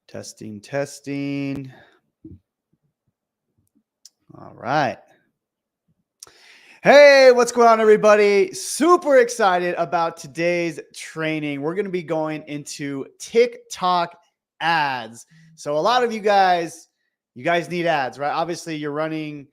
Testing, testing. All right. Hey, what's going on, everybody? Super excited about today's training. We're going to be going into TikTok ads. So a lot of you guys need ads, right? Obviously, you're running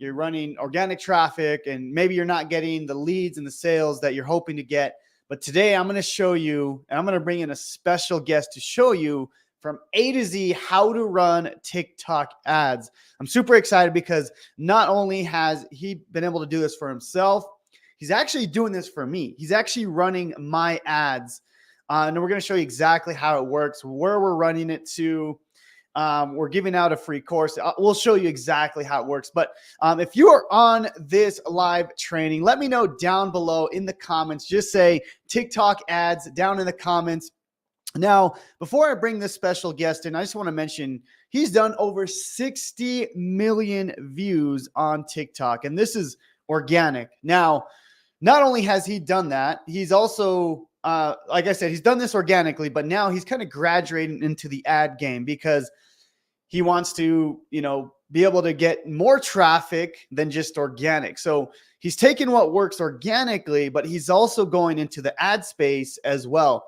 organic traffic and maybe you're not getting the leads and the sales that you're hoping to get. But today I'm going to show you, and I'm going to bring in a special guest to show you from A to Z how to run TikTok ads. I'm super excited because not only has he been able to do this for himself, he's actually doing this for me. He's actually running my ads. And we're going to show you exactly how it works, where we're running it to. We're giving out a free course. We'll show you exactly how it works. But if you are on this live training, let me know down below in the comments. Just say TikTok ads down in the comments. Now, before I bring this special guest in, I just want to mention he's done over 60 million views on TikTok, and this is organic. Now, not only has he done that, he's also, like I said, he's done this organically, but now he's kind of graduating into the ad game because he wants to, be able to get more traffic than just organic. So he's taking what works organically, but he's also going into the ad space as well.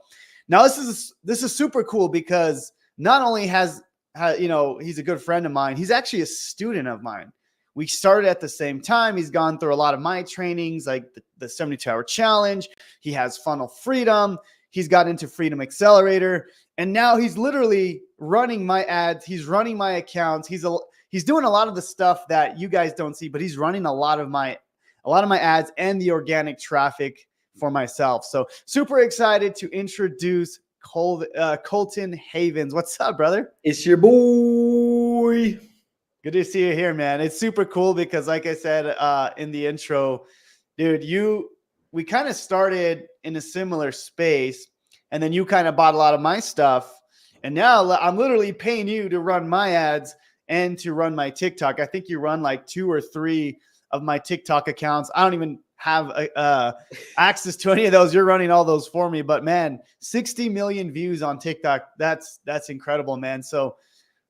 Now, this is super cool because not only he's a good friend of mine, he's actually a student of mine. We started at the same time. He's gone through a lot of my trainings, like the 72-hour challenge. He has Funnel Freedom. He's got into Freedom Accelerator. And now he's literally running my ads. He's running my accounts. He's doing a lot of the stuff that you guys don't see, but he's running a lot of my ads and the organic traffic for myself. So super excited to introduce Colton Havens. What's up, brother? It's your boy. Good to see you here, man. It's super cool because, like I said in the intro, dude, we kind of started in a similar space, and then you kind of bought a lot of my stuff, and now I'm literally paying you to run my ads and to run my TikTok. I think you run like 2 or 3 of my TikTok accounts. I don't even have access to any of those. You're running all those for me, but man, 60 million views on TikTok. That's incredible, man. So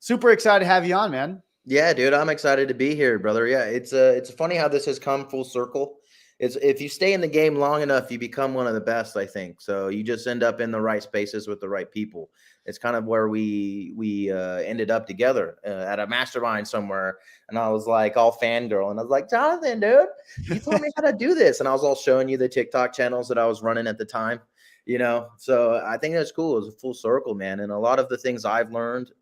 super excited to have you on, man. Yeah, dude, I'm excited to be here, brother. Yeah, it's funny how this has come full circle. It's if you stay in the game long enough, you become one of the best, I think. So you just end up in the right spaces with the right people. It's kind of where we ended up together at a mastermind somewhere, and I was like all fangirl, and I was like, Jonathan, dude, you told me how to do this, and I was all showing you the TikTok channels that I was running at the time. So I think that's cool. It was a full circle, man, and a lot of the things I've learned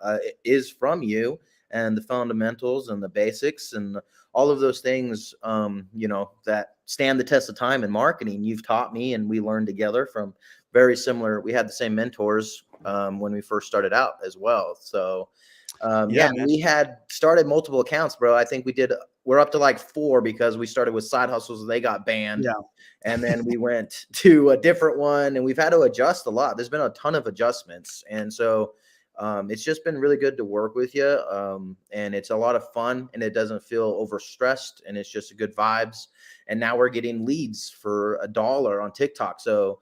is from you and the fundamentals and the basics and all of those things, that stand the test of time in marketing. You've taught me, and we learned together from very similar. We had the same mentors when we first started out as well. So, we had started multiple accounts, bro. I think we're up to like 4 because we started with side hustles. They got banned. Yeah. And then we went to a different one, and we've had to adjust a lot. There's been a ton of adjustments. And so, it's just been really good to work with you. And it's a lot of fun, and it doesn't feel overstressed, and it's just good vibes. And now we're getting leads for $1 on TikTok. So,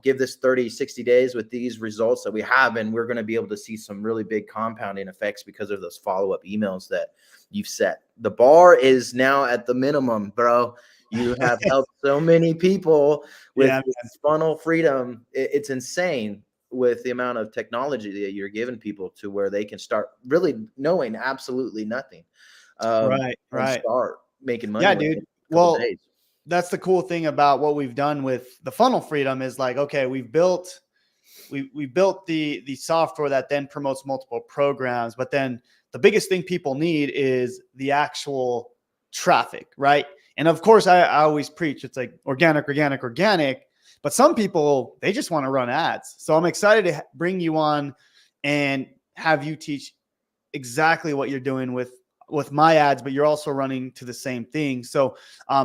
give this 30, 60 days with these results that we have, and we're going to be able to see some really big compounding effects because of those follow-up emails that you've set. The bar is now at the minimum, bro. You have helped so many people with this Funnel Freedom. It's insane with the amount of technology that you're giving people to where they can start really knowing absolutely nothing. Right. Start making money. Yeah, dude. Well, that's the cool thing about what we've done with the Funnel Freedom is like, okay, we built the software that then promotes multiple programs, but then the biggest thing people need is the actual traffic, right? And of course, I always preach, it's like organic. But some people, they just want to run ads. So I'm excited to bring you on and have you teach exactly what you're doing with my ads, but you're also running to the same thing. So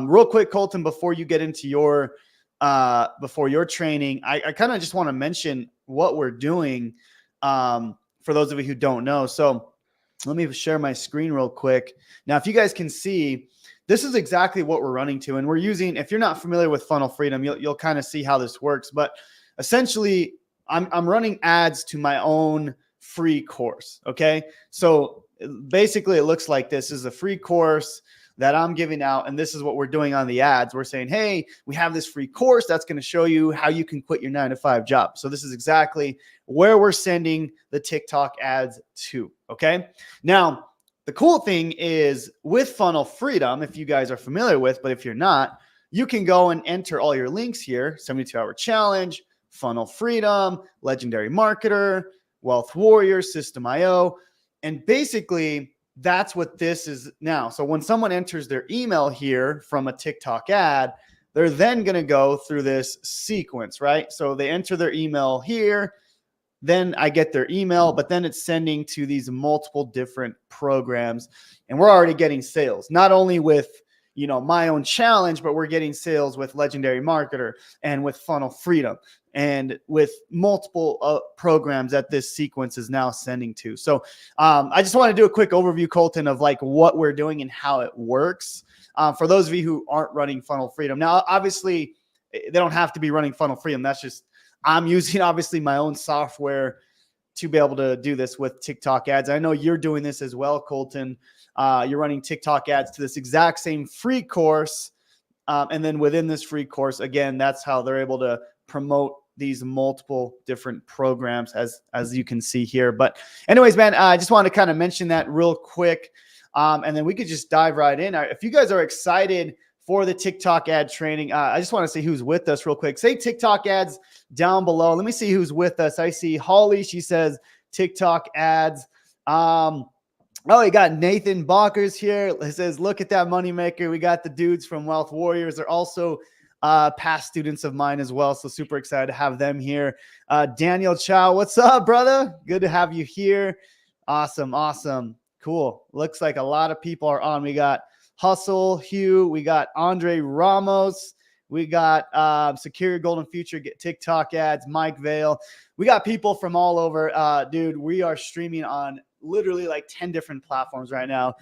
real quick, Colton, before you get into your training, I kind of just want to mention what we're doing for those of you who don't know. So let me share my screen real quick. Now, if you guys can see, this is exactly what we're running to. And we're using, if you're not familiar with Funnel Freedom, you'll kind of see how this works. But essentially, I'm running ads to my own free course. Okay. So basically it looks like this is a free course that I'm giving out. And this is what we're doing on the ads. We're saying, hey, we have this free course that's going to show you how you can quit your 9-to-5 job. So this is exactly where we're sending the TikTok ads to. Okay. Now, the cool thing is with Funnel Freedom, if you guys are familiar with, but if you're not, you can go and enter all your links here, 72-hour challenge, Funnel Freedom, Legendary Marketer, Wealth Warrior, System.io. And basically that's what this is now. So when someone enters their email here from a TikTok ad, they're then going to go through this sequence, right? So they enter their email here, then I get their email, but then it's sending to these multiple different programs. And we're already getting sales, not only with, my own challenge, but we're getting sales with Legendary Marketer and with Funnel Freedom and with multiple programs that this sequence is now sending to. So I just want to do a quick overview, Colton, of like what we're doing and how it works. For those of you who aren't running Funnel Freedom. Now, obviously, they don't have to be running Funnel Freedom. That's just, I'm using obviously my own software to be able to do this with TikTok ads. I know you're doing this as well, Colton. You're running TikTok ads to this exact same free course. And then within this free course, again, that's how they're able to promote these multiple different programs as you can see here. But anyways, man, I just wanted to kind of mention that real quick. And then we could just dive right in. If you guys are excited for the TikTok ad training, I just want to see who's with us real quick. Say TikTok ads down below. Let me see who's with us. I see Holly. She says TikTok ads. Oh, we got Nathan Balkers here. It says, look at that moneymaker. We got the dudes from Wealth Warriors. They're also past students of mine as well. So super excited to have them here. Daniel Chow, what's up, brother? Good to have you here. Awesome. Cool. Looks like a lot of people are on. We got Hustle, Hugh. We got Andre Ramos. We got Secure Your Golden Future, get TikTok ads, Mike Vale. We got people from all over. Dude, we are streaming on literally like 10 different platforms right now.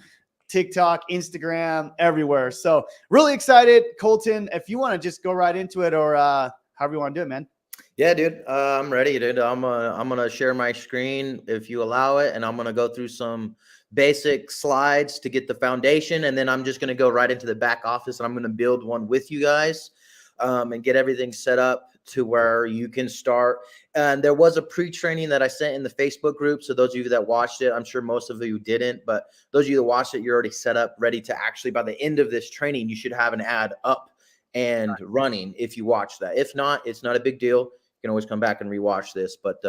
TikTok, Instagram, everywhere. So really excited. Colton, if you want to just go right into it or however you want to do it, man. Yeah, dude. I'm ready, dude. I'm gonna share my screen if you allow it, and I'm gonna go through some basic slides to get the foundation, and then I'm just gonna go right into the back office, and I'm gonna build one with you guys, and get everything set up to where you can start. And there was a pre-training that I sent in the Facebook group. So those of you that watched it, I'm sure most of you didn't, but those of you that watched it, you're already set up, ready to actually, by the end of this training, you should have an ad up and running if you watch that. If not, it's not a big deal. You can always come back and rewatch this, but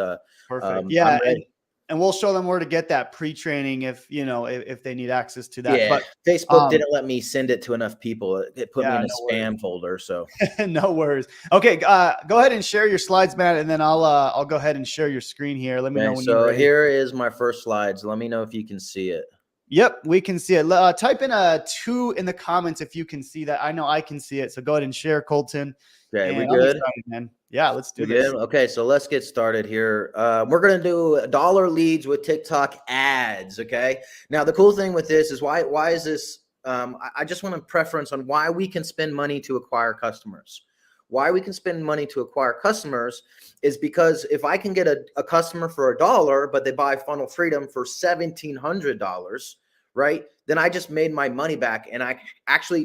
perfect. Yeah. And we'll show them where to get that pre-training if they need access to that. Yeah, but Facebook didn't let me send it to enough people. It put me in a spam folder. So no worries. Okay, go ahead and share your slides, Matt, and then I'll go ahead and share your screen here. Let me know when you're ready. So here is my first slides. Let me know if you can see it. Yep, we can see it. Type in a 2 in the comments if you can see that. I know I can see it. So go ahead and share, Colton. Okay, we good? Man. Yeah, let's do this. Okay, so let's get started here. We're going to do dollar leads with TikTok ads, okay? Now, the cool thing with this is why is this? I just want to preference on why we can spend money to acquire customers. Why we can spend money to acquire customers is because if I can get a customer for $1, but they buy Funnel Freedom for $1,700, right? Then I just made my money back. And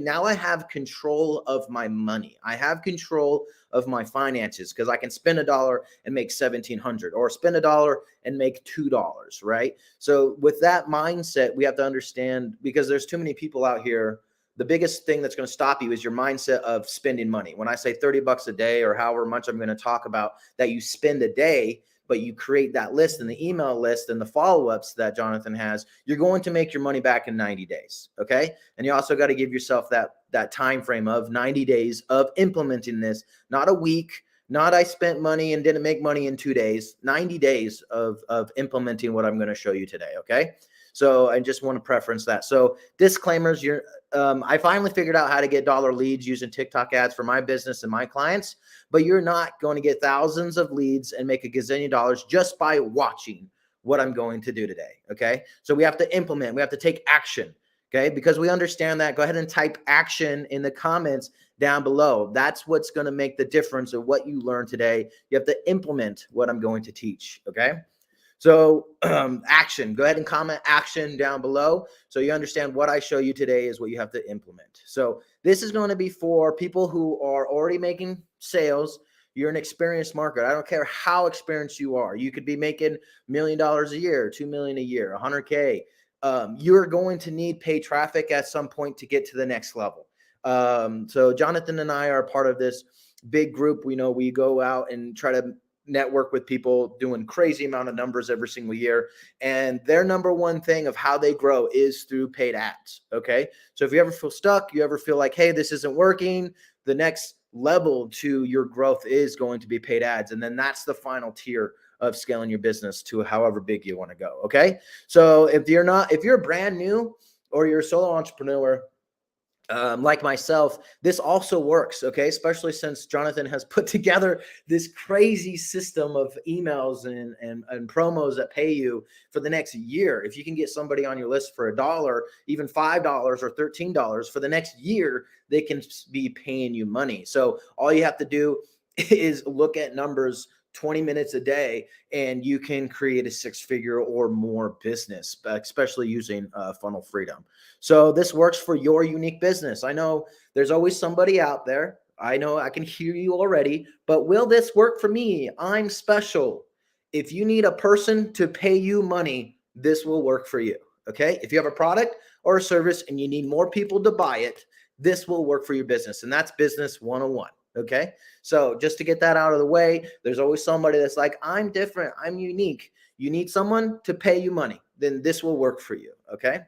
now I have control of my money. I have control of my finances because I can spend $1 and make $1,700 or spend $1 and make $2, right? So with that mindset, we have to understand, because there's too many people out here. The biggest thing that's going to stop you is your mindset of spending money. When I say $30 a day or however much I'm going to talk about that you spend a day, but you create that list and the email list and the follow-ups that Jonathan has, you're going to make your money back in 90 days. Okay. And you also got to give yourself that time frame of 90 days of implementing this, not a week, not I spent money and didn't make money in 2 days, 90 days of implementing what I'm going to show you today. Okay. So I just want to preference that. So disclaimers, I finally figured out how to get dollar leads using TikTok ads for my business and my clients, but you're not going to get thousands of leads and make a gazillion dollars just by watching what I'm going to do today. Okay. So we have to implement, we have to take action. Okay. Because we understand that. Go ahead and type action in the comments down below. That's what's going to make the difference of what you learn today. You have to implement what I'm going to teach. Okay. So action, go ahead and comment action down below so you understand what I show you today is what you have to implement. So this is going to be for people who are already making sales. You're an experienced marketer. I don't care how experienced you are. You could be making $1 million a year, 2 million a year, 100K. You're going to need paid traffic at some point to get to the next level. So Jonathan and I are part of this big group. We know we go out and try to network with people doing crazy amount of numbers every single year. And their number one thing of how they grow is through paid ads. Okay. So if you ever feel stuck, you ever feel like, hey, this isn't working, the next level to your growth is going to be paid ads. And then that's the final tier of scaling your business to however big you want to go. Okay. So if you're brand new or you're a solo entrepreneur, like myself, this also works, okay? Especially since Jonathan has put together this crazy system of emails and promos that pay you for the next year. If you can get somebody on your list for $1, even $5 or $13 for the next year, they can be paying you money. So all you have to do is look at numbers 20 minutes a day, and you can create a 6-figure or more business, especially using Funnel Freedom. So this works for your unique business. I know there's always somebody out there. I know I can hear you already, but will this work for me? I'm special. If you need a person to pay you money, this will work for you. Okay. If you have a product or a service and you need more people to buy it, this will work for your business. And that's business 101. Okay. So just to get that out of the way, there's always somebody that's like, I'm different, I'm unique. You need someone to pay you money, then this will work for you. Okay.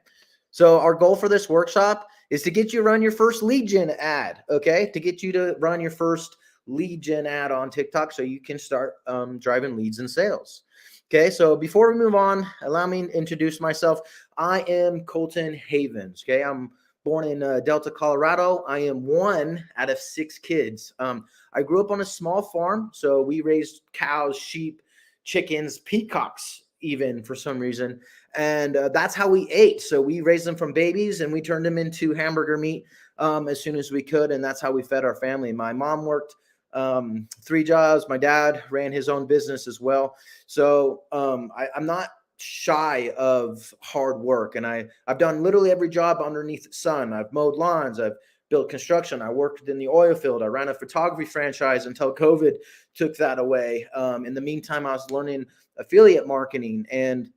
So our goal for this workshop is to get you to run your first lead gen ad. Okay. To get you to run your first lead gen ad on TikTok so you can start driving leads and sales. Okay. So before we move on, allow me to introduce myself. I am Colton Havens. Okay. I'm born in Delta, Colorado. I am one out of 6 kids. I grew up on a small farm, so we raised cows, sheep, chickens, peacocks, even for some reason, and that's how we ate. So we raised them from babies, and we turned them into hamburger meat as soon as we could, and that's how we fed our family. My mom worked 3 jobs. My dad ran his own business as well. So I'm not shy of hard work, and I've done literally every job underneath the sun. I've mowed lawns, I've built construction, I worked in the oil field, I ran a photography franchise until COVID took that away. In the meantime, I was learning affiliate marketing, and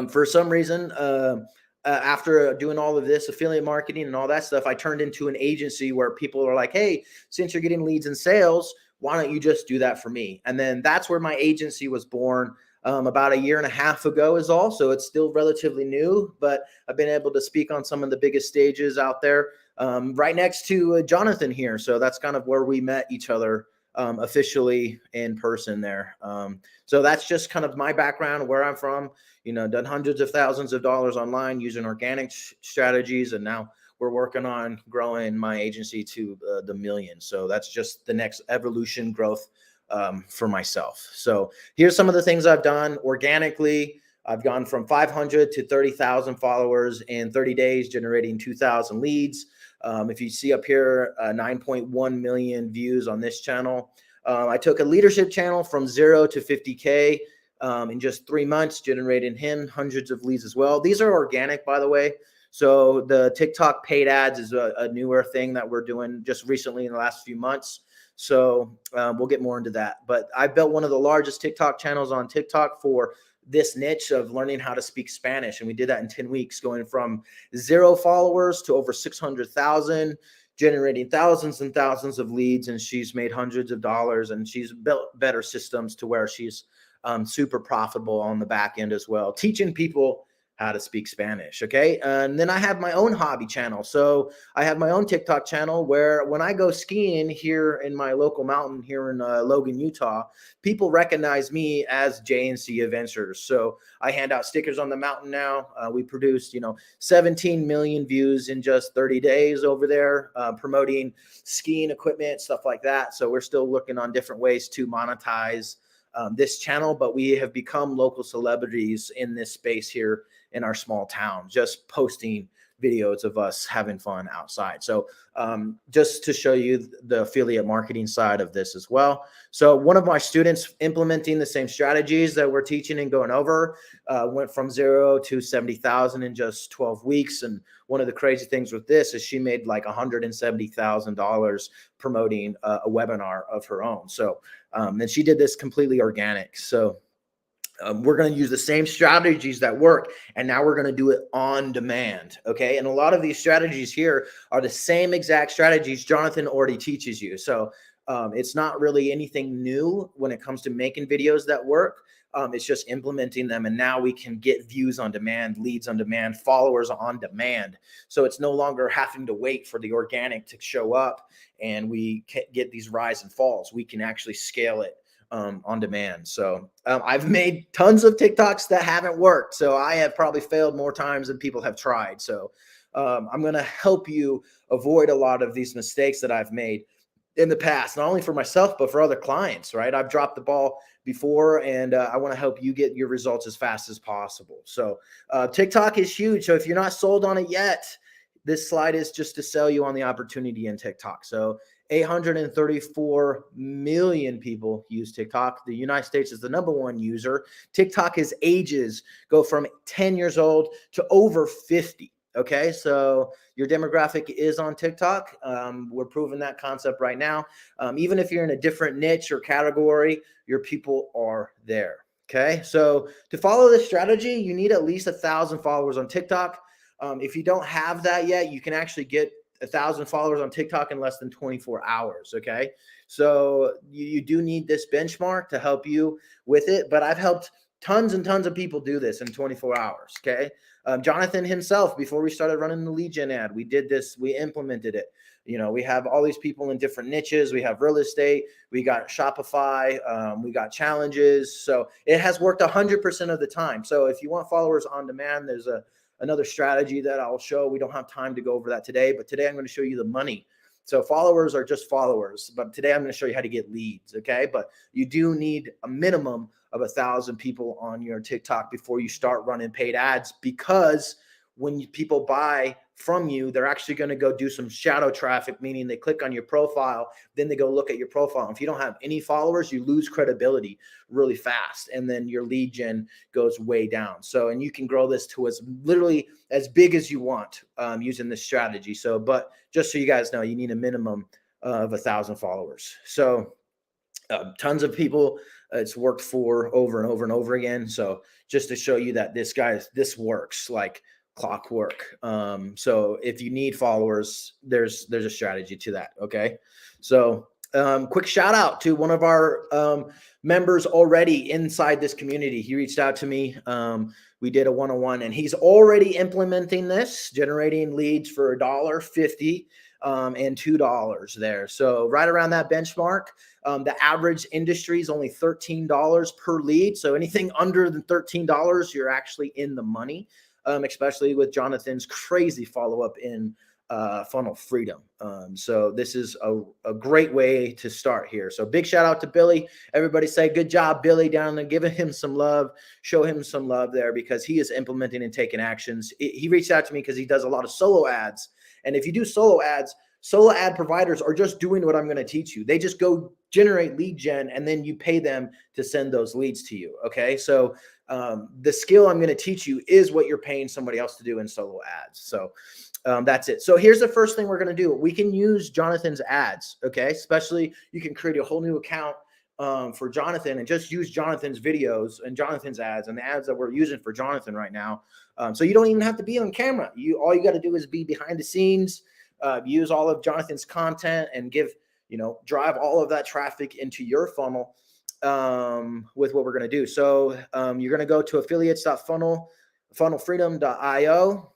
for some reason, after doing all of this affiliate marketing and all that stuff, I turned into an agency where people are like, hey, since you're getting leads and sales, why don't you just do that for me? And then that's where my agency was born. About 1.5 years ago is all. So it's still relatively new, but I've been able to speak on some of the biggest stages out there, right next to Jonathan here. So that's kind of where we met each other officially in person there. So that's just kind of my background, where I'm from, done hundreds of thousands of dollars online using organic strategies. And now we're working on growing my agency to the millions. So that's just the next evolution growth for myself. So here's some of the things I've done organically. I've gone from 500 to 30,000 followers in 30 days, generating 2,000 leads. If you see up here, 9.1 million views on this channel. I took a leadership channel from 0 to 50K in just 3 months, generating him hundreds of leads as well. These are organic, by the way. So the TikTok paid ads is a newer thing that we're doing just recently in the last few months. So we'll get more into that. But I built one of the largest TikTok channels on TikTok for this niche of learning how to speak Spanish. And we did that in 10 weeks, going from 0 followers to over 600,000, generating thousands and thousands of leads. And she's made hundreds of dollars, and she's built better systems to where she's super profitable on the back end as well, teaching people how to speak Spanish. Okay. And then I have my own hobby channel. So I have my own TikTok channel where when I go skiing here in my local mountain here in Logan, Utah, people recognize me as JNC Adventures. So I hand out stickers on the mountain now. We produced, 17 million views in just 30 days over there, promoting skiing equipment, stuff like that. So we're still looking on different ways to monetize this channel, but we have become local celebrities in this space here in our small town, just posting videos of us having fun outside. So just to show you the affiliate marketing side of this as well. So one of my students implementing the same strategies that we're teaching and going over went from 0 to 70,000 in just 12 weeks. And one of the crazy things with this is she made like $170,000 promoting a webinar of her own. So and she did this completely organic. So we're going to use the same strategies that work, and now we're going to do it on demand. Okay. And a lot of these strategies here are the same exact strategies Jonathan already teaches you. So it's not really anything new when it comes to making videos that work. It's just implementing them. And now we can get views on demand, leads on demand, followers on demand. So it's no longer having to wait for the organic to show up and we get these rise and falls. We can actually scale it on demand. So I've made tons of TikToks that haven't worked. So I have probably failed more times than people have tried. So I'm going to help you avoid a lot of these mistakes that I've made in the past, not only for myself, but for other clients, right? I've dropped the ball before, and I want to help you get your results as fast as possible. So TikTok is huge. So if you're not sold on it yet, this slide is just to sell you on the opportunity in TikTok. So 834 million people use TikTok. The United States is the #1 user. TikTok's ages go from 10 years old to over 50. Okay, so your demographic is on TikTok. We're proving that concept right now. Even if you're in a different niche or category, your people are there. Okay, so to follow this strategy, you need at least 1,000 followers on TikTok. If you don't have that yet, you can actually get 1,000 followers on TikTok in less than 24 hours. Okay. So you do need this benchmark to help you with it, but I've helped tons and tons of people do this in 24 hours. Okay. Jonathan himself, before we started running the lead gen ad, we did this, we implemented it. You know, we have all these people in different niches. We have real estate, we got Shopify, we got challenges. So it has worked 100% of the time. So if you want followers on demand, there's another strategy that I'll show. We don't have time to go over that today, but today I'm going to show you the money. So followers are just followers, but today I'm going to show you how to get leads. Okay. But you do need a minimum of 1,000 people on your TikTok before you start running paid ads, because when people buy from you, they're actually going to go do some shadow traffic, meaning they click on your profile, then they go look at your profile. And if you don't have any followers, you lose credibility really fast, and then your lead gen goes way down. So, and you can grow this to literally as big as you want using this strategy. So, but just so you guys know, you need a minimum of 1,000 followers. So tons of people it's worked for over and over and over again. So just to show you that this works like clockwork. So if you need followers, there's a strategy to that. Okay. So quick shout out to one of our members already inside this community. He reached out to me. We did a one-on-one, and he's already implementing this, generating leads for $1.50 and $2 there. So right around that benchmark. The average industry is only $13 per lead. So anything under than $13, you're actually in the money. Especially with Jonathan's crazy follow-up in Funnel Freedom. So this is a great way to start here. So big shout out to Billy. Everybody say good job, Billy, down there. Giving him some love. Show him some love there, because he is implementing and taking actions. He reached out to me because he does a lot of solo ads. And if you do solo ads, solo ad providers are just doing what I'm going to teach you. They just go generate lead gen, and then you pay them to send those leads to you. Okay. So the skill I'm going to teach you is what you're paying somebody else to do in solo ads. So that's it. So here's the first thing we're going to do. We can use Jonathan's ads. Okay. Especially you can create a whole new account for Jonathan and just use Jonathan's videos and Jonathan's ads and the ads that we're using for Jonathan right now. So you don't even have to be on camera. All you got to do is be behind the scenes, use all of Jonathan's content and drive all of that traffic into your funnel with what we're going to do. So you're going to go to funnelfreedom.io.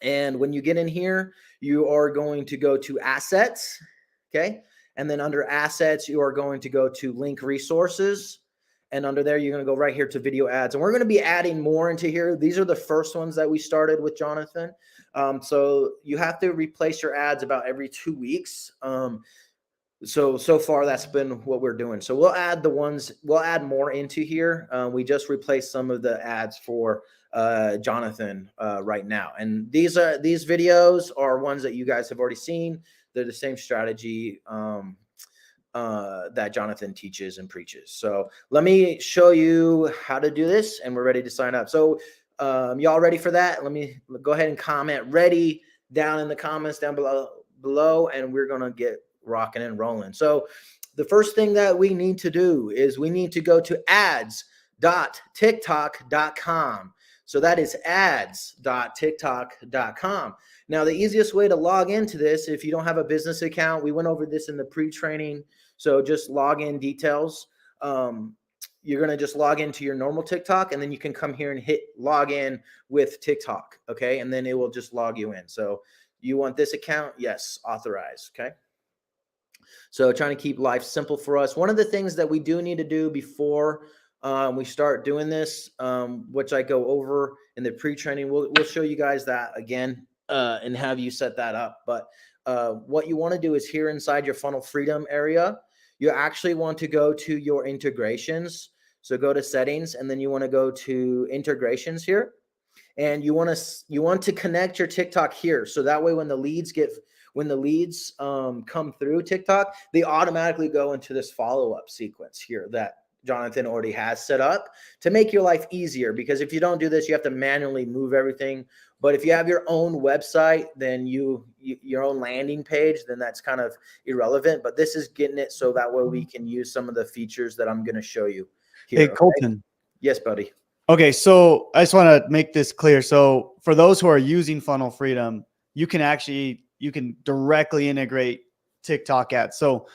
And when you get in here, you are going to go to assets. Okay. And then under assets, you are going to go to link resources. And under there, you're going to go right here to video ads. And we're going to be adding more into here. These are the first ones that we started with Jonathan. So you have to replace your ads about every 2 weeks. so far that's been what we're doing. So we'll add more into here. We just replaced some of the ads for Jonathan right now, and these videos are ones that you guys have already seen. They're the same strategy that Jonathan teaches and preaches. So let me show you how to do this, and we're ready to sign up. So y'all ready for that? Let me go ahead and comment ready down in the comments down below, and we're gonna get rocking and rolling. So the first thing that we need to do is we need to go to ads.tiktok.com. So that is ads.tiktok.com. Now, the easiest way to log into this, if you don't have a business account, we went over this in the pre-training. So just log in details. You're going to just log into your normal TikTok, and then you can come here and hit log in with TikTok. Okay. And then it will just log you in. So you want this account? Yes. Authorize. Okay. So trying to keep life simple for us. One of the things that we do need to do before we start doing this, which I go over in the pre-training, we'll show you guys that again and have you set that up. But what you want to do is here inside your Funnel Freedom area, you actually want to go to your integrations. So go to settings, and then you want to go to integrations here, and you want to connect your TikTok here. So that way when the leads come through TikTok, they automatically go into this follow-up sequence here that Jonathan already has set up to make your life easier. Because if you don't do this, you have to manually move everything. But if you have your own website, then your own landing page, then that's kind of irrelevant. But this is getting it so that way we can use some of the features that I'm going to show you here. Hey, Colton. Okay? Yes, buddy. Okay, so I just want to make this clear. So for those who are using Funnel Freedom, you can directly integrate TikTok ads. So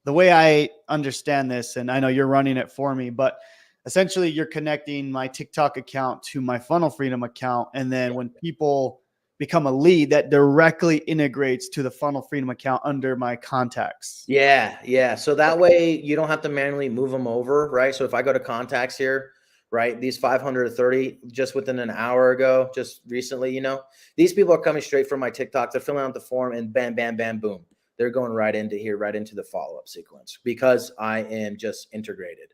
the way I understand this, and I know you're running it for me, but essentially you're connecting my TikTok account to my Funnel Freedom account. And then when people become a lead, that directly integrates to the Funnel Freedom account under my contacts. Yeah. So that way you don't have to manually move them over, right? So if I go to contacts here, right, these 530 just within an hour ago, just recently, these people are coming straight from my TikTok. They're filling out the form, and bam, bam, bam, boom. They're going right into here, right into the follow-up sequence because I am just integrated,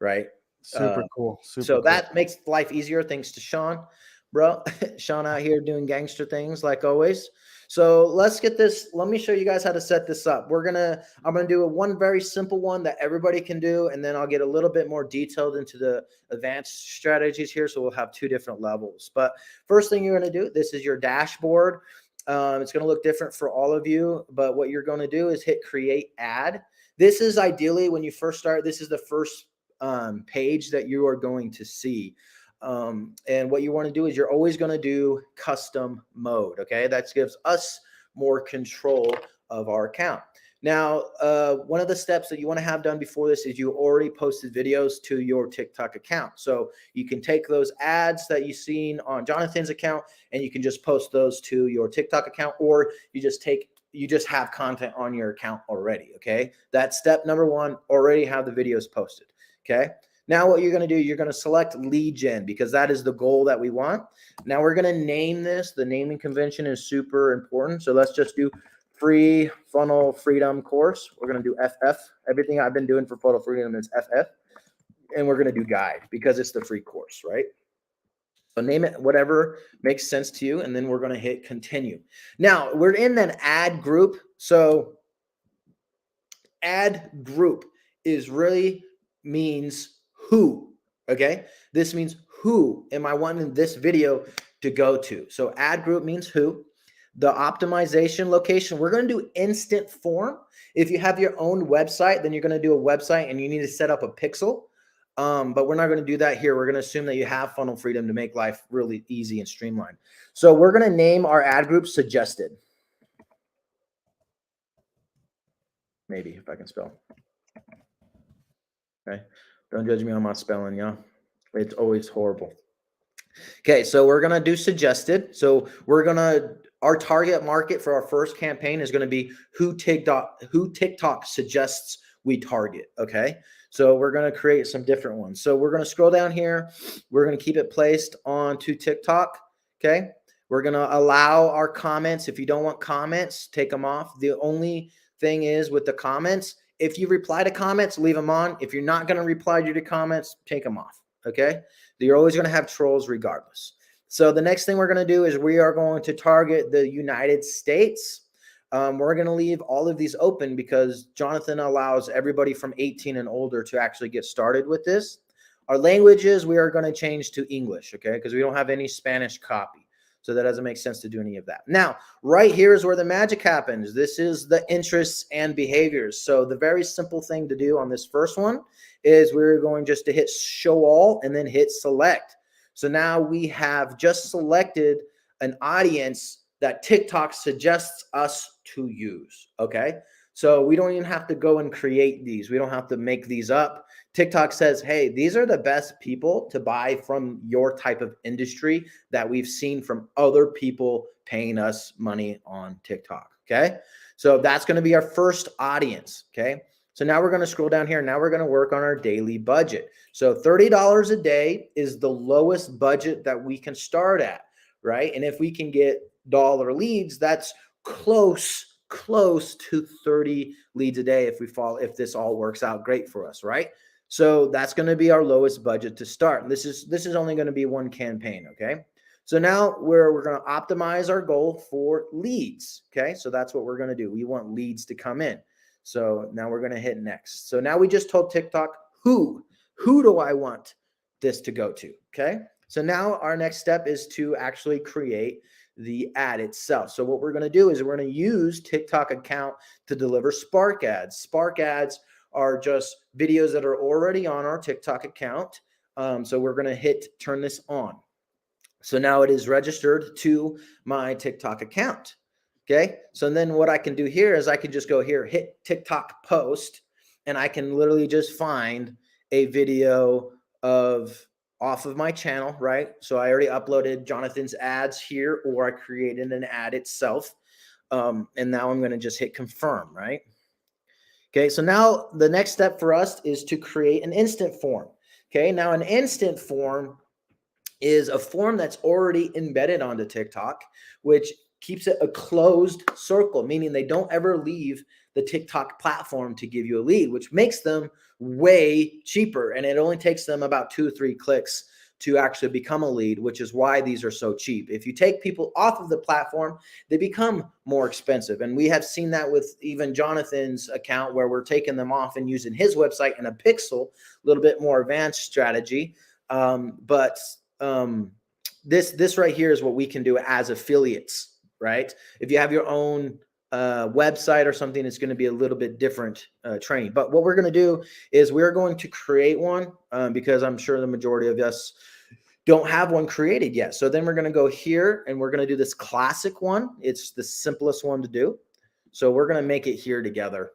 right? Super cool. So that makes life easier. Thanks to Sean, bro. Sean out here doing gangster things like always. So let's get this. Let me show you guys how to set this up. I'm gonna do one very simple one that everybody can do, and then I'll get a little bit more detailed into the advanced strategies here. So we'll have two different levels. But first thing you're gonna do, this is your dashboard. It's gonna look different for all of you, but what you're gonna do is hit create ad. This is ideally when you first start. This is the first page that you are going to see. And what you want to do is you're always going to do custom mode. Okay. That gives us more control of our account. Now, one of the steps that you want to have done before this is you already posted videos to your TikTok account. So you can take those ads that you've seen on Jonathan's account and you can just post those to your TikTok account, or you just have content on your account already. Okay. That's step number one, already have the videos posted. Okay. Now what you're going to do, you're going to select lead gen because that is the goal that we want. Now we're going to name this. The naming convention is super important. So let's just do free Funnel Freedom course. We're going to do FF. Everything I've been doing for Funnel Freedom is FF. And we're going to do guide because it's the free course, right? So name it whatever makes sense to you. And then we're going to hit continue. Now we're in an ad group. So ad group means who. Okay. This means who am I wanting this video to go to? So ad group means who. The optimization location, we're going to do instant form. If you have your own website, then you're going to do a website and you need to set up a pixel. But we're not going to do that here. We're going to assume that you have Funnel Freedom to make life really easy and streamlined. So we're going to name our ad group suggested. Maybe if I can spell. Okay. Don't judge me on my spelling, y'all. It's always horrible. Okay, so we're gonna do suggested. So our target market for our first campaign is gonna be who TikTok suggests we target. Okay, so we're gonna create some different ones. So we're gonna scroll down here. We're gonna keep it placed onto TikTok. Okay, we're gonna allow our comments. If you don't want comments, take them off. The only thing is with the comments, if you reply to comments, leave them on. If you're not going to reply to the comments, take them off. Okay. You're always going to have trolls regardless. So the next thing we're going to do is we are going to target the United States. We're going to leave all of these open because Jonathan allows everybody from 18 and older to actually get started with this. Our languages, we are going to change to English, okay, because we don't have any Spanish copy. So that doesn't make sense to do any of that. Now, right here is where the magic happens. This is the interests and behaviors. So the very simple thing to do on this first one is we're going just to hit show all and then hit select. So now we have just selected an audience that TikTok suggests us to use, okay? So we don't even have to go and create these. We don't have to make these up. TikTok says, hey, these are the best people to buy from your type of industry that we've seen from other people paying us money on TikTok, okay? So that's going to be our first audience, okay? So now we're going to scroll down here. Now we're going to work on our daily budget. So $30 a day is the lowest budget that we can start at, right? And if we can get dollar leads, that's close to 30 leads a day if this all works out great for us, right? So that's going to be our lowest budget to start. This is only going to be one campaign, okay? So now we're going to optimize our goal for leads, okay? So that's what we're going to do. We want leads to come in. So now we're going to hit next. So now we just told TikTok who do I want this to go to, okay? So now our next step is to actually create the ad itself. So what we're going to do is we're going to use TikTok account to deliver Spark ads. Spark ads are just videos that are already on our TikTok account. So we're going to turn this on. So now it is registered to my TikTok account. Okay. So then what I can do here is I can just go here, hit TikTok post, and I can literally just find a video off of my channel, right? So I already uploaded Jonathan's ads here, or I created an ad itself. And now I'm going to just hit confirm, right? Okay, so now the next step for us is to create an instant form. Okay, now an instant form is a form that's already embedded onto TikTok, which keeps it a closed circle, meaning they don't ever leave the TikTok platform to give you a lead, which makes them way cheaper. And it only takes them about 2 or 3 clicks to actually become a lead, which is why these are so cheap. If you take people off of the platform, they become more expensive. And we have seen that with even Jonathan's account, where we're taking them off and using his website and a pixel, a little bit more advanced strategy. This right here is what we can do as affiliates, right? If you have your own website or something, it's going to be a little bit different training. But what we're going to do is we're going to create one because I'm sure the majority of us don't have one created yet. So then we're going to go here and we're going to do this classic one. It's the simplest one to do. So we're going to make it here together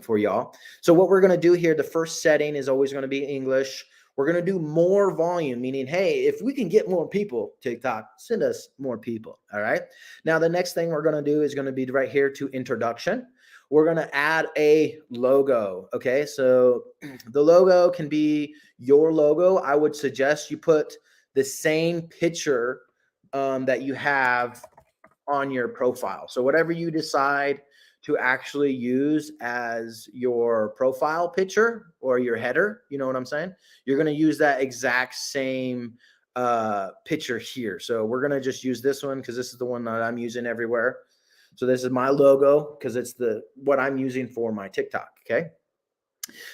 for y'all. So what we're going to do here, the first setting is always going to be English. We're going to do more volume, meaning, hey, if we can get more people, TikTok, send us more people. All right. Now, the next thing we're going to do is going to be right here to introduction. We're going to add a logo. Okay. So the logo can be your logo. I would suggest you put the same picture that you have on your profile. So whatever you decide to actually use as your profile picture or your header, you know what I'm saying? You're going to use that exact same picture here. So we're going to just use this one because this is the one that I'm using everywhere. So this is my logo because it's what I'm using for my TikTok. Okay.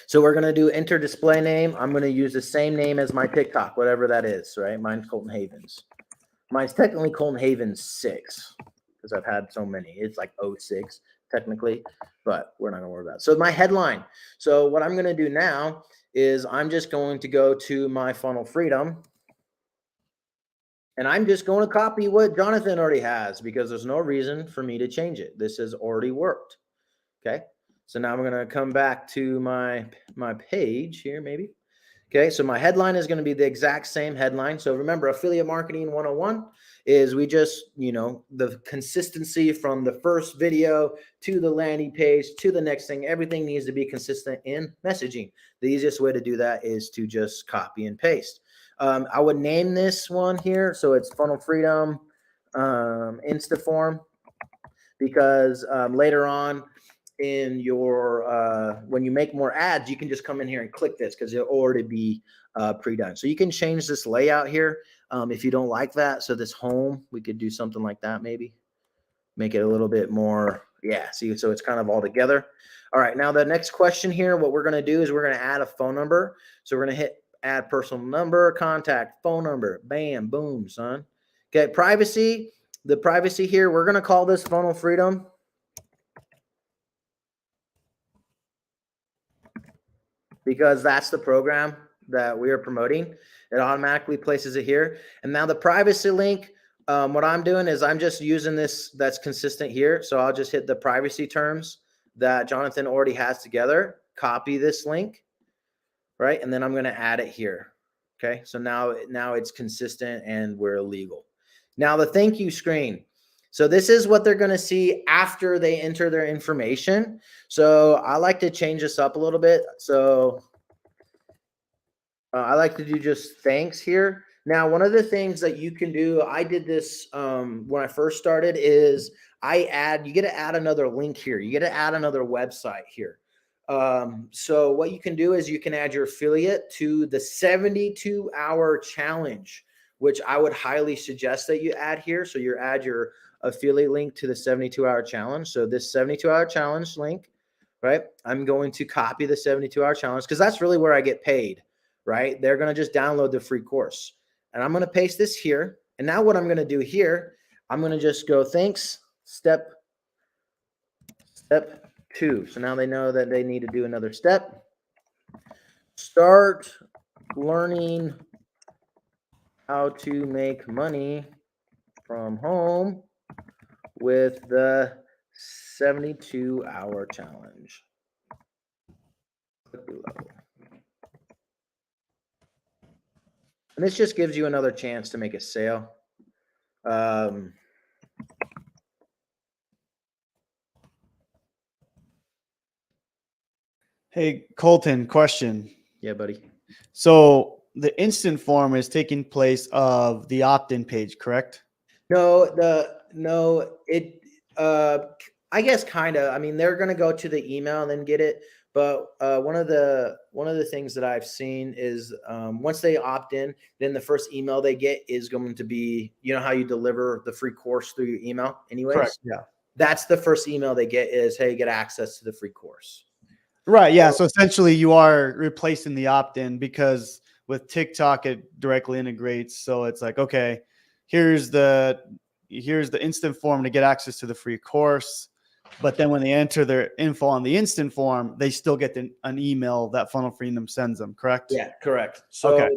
So we're going to do enter display name. I'm going to use the same name as my TikTok, whatever that is, right? Mine's Colton Havens. Mine's technically Colton Havens 6 because I've had so many. It's like 06 technically, but we're not going to worry about it. So my headline. So what I'm going to do now is I'm just going to go to my Funnel Freedom, and I'm just going to copy what Jonathan already has because there's no reason for me to change it. This has already worked. Okay. So now I'm going to come back to my page here, maybe. Okay. So my headline is going to be the exact same headline. So remember, affiliate marketing 101 is we just, the consistency from the first video to the landing page to the next thing, everything needs to be consistent in messaging. The easiest way to do that is to just copy and paste. I would name this one here. So it's Funnel Freedom Instaform because later on, in your when you make more ads, you can just come in here and click this because it'll already be pre-done. So you can change this layout here if you don't like that. So this home, we could do something like that, maybe make it a little bit more. Yeah, see, so it's kind of all together. All right, now the next question here, what we're going to do is we're going to add a phone number. So we're going to hit add personal number, contact, phone number, bam, boom, son. Okay, privacy. The privacy here, we're going to call this Funnel Freedom. Because that's the program that we are promoting. It automatically places it here. And now the privacy link, what I'm doing is I'm just using this that's consistent here. So I'll just hit the privacy terms that Jonathan already has together, copy this link, right? And then I'm going to add it here. Okay, so now it's consistent and we're legal. Now the thank you screen. So this is what they're going to see after they enter their information. So I like to change this up a little bit. So I like to do just thanks here. Now, one of the things that you can do, I did this when I first started, is you get to add another link here. You get to add another website here. So what you can do is you can add your affiliate to the 72-hour challenge, which I would highly suggest that you add here. So you add your affiliate link to the 72-hour challenge. So this 72-hour challenge link, right? I'm going to copy the 72-hour challenge because that's really where I get paid, right? They're going to just download the free course. And I'm going to paste this here. And now what I'm going to do here, I'm going to just go thanks, step 2. So now they know that they need to do another step. Start learning how to make money from home with the 72-hour challenge. And this just gives you another chance to make a sale. Hey, Colton, question. Yeah, buddy. So the instant form is taking place of the opt-in page, correct? No, I guess kind of. I mean, they're going to go to the email and then get it. But one of the things that I've seen is once they opt in, then the first email they get is going to be, you know how you deliver the free course through your email anyways? Correct. Yeah. That's the first email they get is, hey, get access to the free course. Right. Yeah. So essentially you are replacing the opt-in because with TikTok, it directly integrates. So it's like, okay, here's the instant form to get access to the free course. But then when they enter their info on the instant form, they still get an email that Funnel Freedom sends them, correct? Yeah, correct. So okay.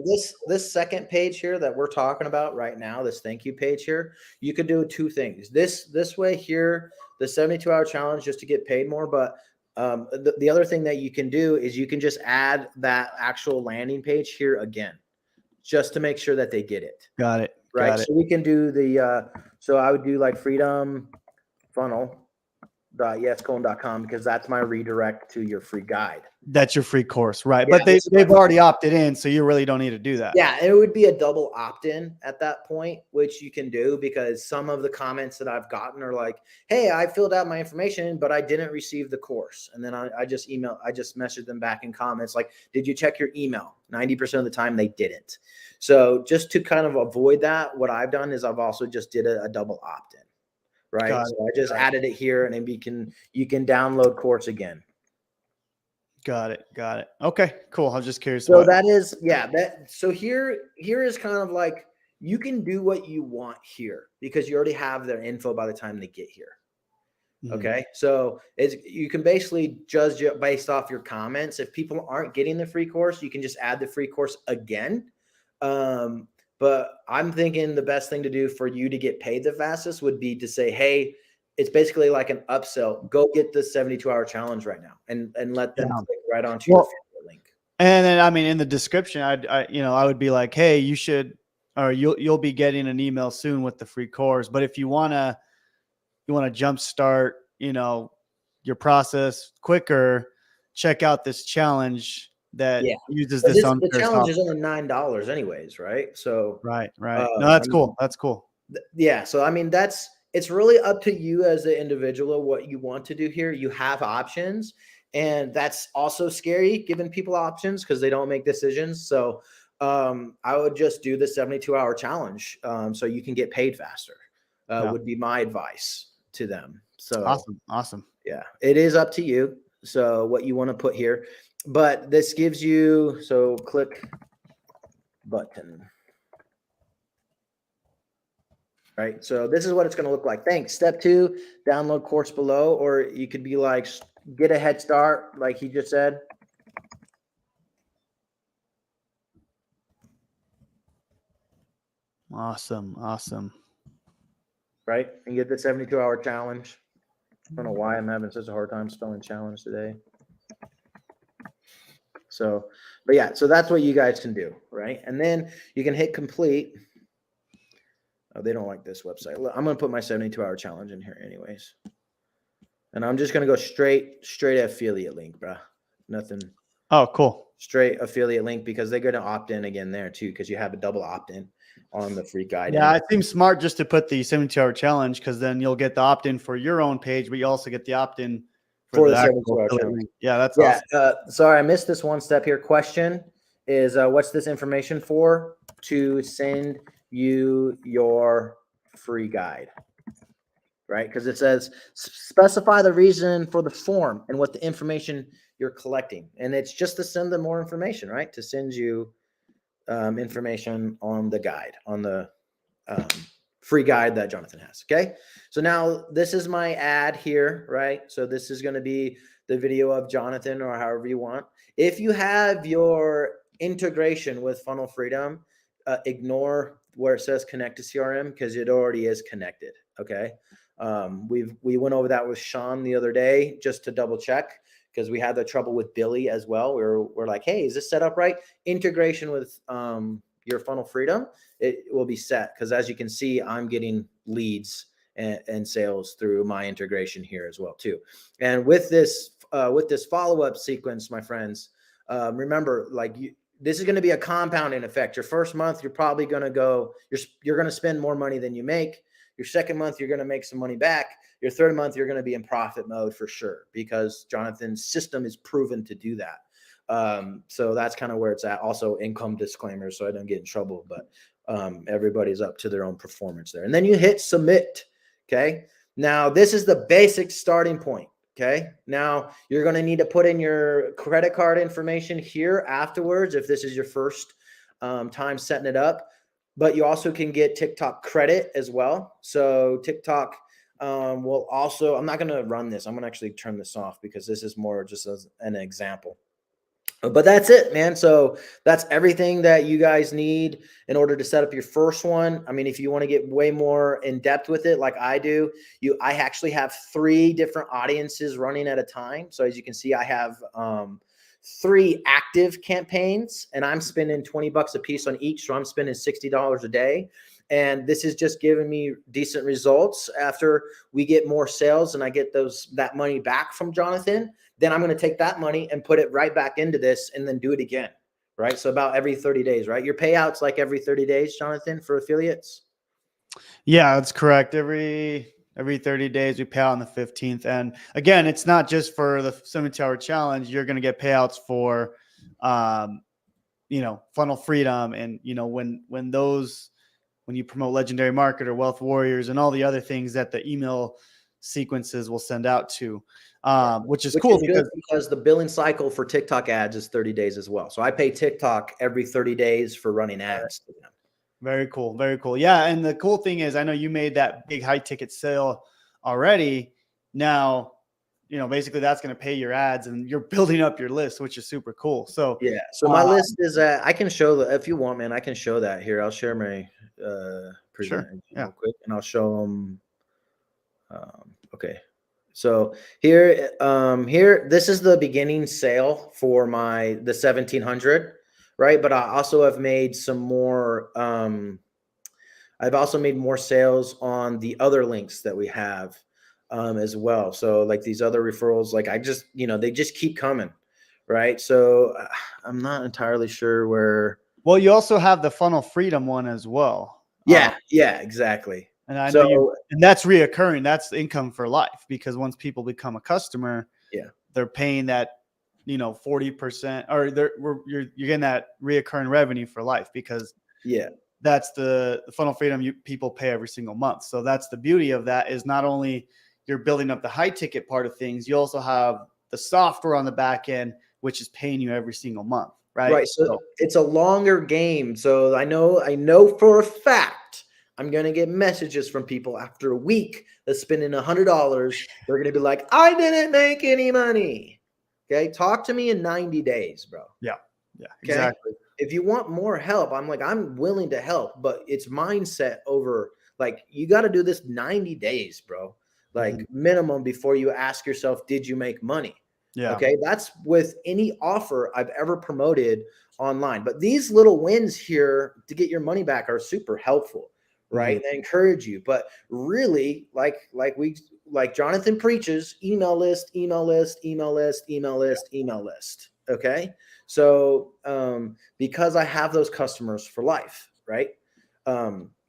this second page here that we're talking about right now, this thank you page here, you could do 2 things. This way here, the 72-hour challenge just to get paid more. But the other thing that you can do is you can just add that actual landing page here again, just to make sure that they get it. Got it. Right. Got it. So we can do the, so I would do like freedom funnel.yescolton.com because that's my redirect to your free guide. That's your free course, right? Yeah, but they've already opted in, so you really don't need to do that. Yeah, it would be a double opt-in at that point, which you can do because some of the comments that I've gotten are like, hey, I filled out my information, but I didn't receive the course. And then I just messaged them back in comments like, did you check your email? 90% of the time they didn't. So just to kind of avoid that, what I've done is I've also just did a double opt-in. Right. So I just added it here and then you can download course again. Got it. Okay, cool. I was just curious. So so here is kind of like, you can do what you want here because you already have their info by the time they get here. Mm-hmm. Okay. So you can basically judge based off your comments. If people aren't getting the free course, you can just add the free course again. But I'm thinking the best thing to do for you to get paid the fastest would be to say, hey, it's basically like an upsell. Go get the 72-hour challenge right now and let them click right onto your link. And then, I mean, in the description, I would be like, hey, you should, or you'll be getting an email soon with the free course. But if you want to jumpstart, your process quicker, check out this challenge that uses this on the challenge is only $9 anyways, right? So right. No, that's cool. That's cool. Yeah. So I mean, it's really up to you as the individual what you want to do here. You have options, and that's also scary giving people options because they don't make decisions. So I would just do the 72-hour challenge so you can get paid faster. Yeah. Would be my advice to them. So Awesome. yeah, it is up to you. So what you want to put here, but this gives you, so click button. Right. So this is what it's going to look like. Thanks. Step 2, download course below, or you could be like, get a head start, like he just said. Awesome. Right. And get the 72-hour challenge. I don't know why I'm having such a hard time spelling challenge today. So, but yeah, so that's what you guys can do. Right. And then you can hit complete. Oh, they don't like this website. I'm going to put my 72-hour challenge in here anyways. And I'm just going to go straight affiliate link, bro. Nothing. Oh, cool. Straight affiliate link because they're going to opt in again there too, because you have a double opt-in on the free guide. Yeah, it seems smart just to put the 72-hour challenge because then you'll get the opt-in for your own page, but you also get the opt-in for the 72-hour challenge. Yeah, that's awesome. Sorry, I missed this one step here. Question is, what's this information for? To send you your free guide, right? Because it says specify the reason for the form and what the information you're collecting, and it's just to send them more information, right? To send you information on the guide, on the free guide that Jonathan has. Okay, so now this is my ad here, right? So this is going to be the video of Jonathan, or however you want. If you have your integration with Funnel Freedom, ignore where it says connect to CRM because it already is connected. Okay. We went over that with Sean the other day just to double check because we had the trouble with Billy as well. We're like, hey, is this set up right? Integration with your Funnel Freedom, it will be set because as you can see, I'm getting leads and sales through my integration here as well too. And with this follow-up sequence, my friends, remember, this is going to be a compounding effect. Your first month, you're probably going to go, you're going to spend more money than you make. Your second month, you're going to make some money back. Your third month, you're going to be in profit mode for sure because Jonathan's system is proven to do that. So that's kind of where it's at. Also income disclaimers, so I don't get in trouble, but everybody's up to their own performance there. And then you hit submit. Okay. Now this is the basic starting point. Okay. Now you're going to need to put in your credit card information here afterwards if this is your first time setting it up. But you also can get TikTok credit as well. So TikTok will also, I'm not going to run this. I'm going to actually turn this off because this is more just as an example. But that's it, man. So that's everything that you guys need in order to set up your first one. I mean, if you want to get way more in depth with it, like I do, I actually have 3 different audiences running at a time. So as you can see, I have 3 active campaigns and I'm spending $20 a piece on each. So I'm spending $60 a day. And this is just giving me decent results. After we get more sales and I get that money back from Jonathan, then I'm going to take that money and put it right back into this and then do it again, right? So about every 30 days, right? Your payouts like every 30 days, Jonathan, for affiliates? Yeah, that's correct. Every 30 days we pay out on the 15th. And again, it's not just for the 72-hour challenge. You're going to get payouts for, Funnel Freedom. And, when you promote Legendary Marketer, Wealth Warriors, and all the other things that the email sequences will send out to, which is cool because the billing cycle for TikTok ads is 30 days as well. So I pay TikTok every 30 days for running ads to them. Very cool. Very cool. Yeah. And the cool thing is I know you made that big high ticket sale already. Now, basically that's going to pay your ads and you're building up your list, which is super cool. So yeah. So my list is I can show if you want, man, I can show that here. I'll share my presentation real quick and I'll show them. Okay. So here, this is the beginning sale for the 1700, right? But I also have made some more, I've also made more sales on the other links that we have as well. So like these other referrals, like they just keep coming, right? So I'm not entirely sure where. Well, you also have the Funnel Freedom one as well. Yeah, exactly. And I know So and that's reoccurring. That's income for life, because once people become a customer, yeah, they're paying that, 40%, or you're getting that reoccurring revenue for life, because yeah, that's the Funnel Freedom people pay every single month. So that's the beauty of that, is not only you're building up the high ticket part of things, you also have the software on the back end, which is paying you every single month. Right. right. So it's a longer game. So I know for a fact I'm gonna get messages from people after a week of spending $100. They're gonna be like, I didn't make any money. Okay, talk to me in 90 days, bro. Yeah. Yeah, Okay. exactly. If you want more help, I'm willing to help, but it's mindset over, like, you got to do this 90 days, bro. Like, minimum, before you ask yourself, did you make money? Yeah. Okay. That's with any offer I've ever promoted online. But these little wins here to get your money back are super helpful, right? They encourage you. But really, like Jonathan preaches, email list, email list, email list, email list, email list. Okay. So because I have those customers for life, right?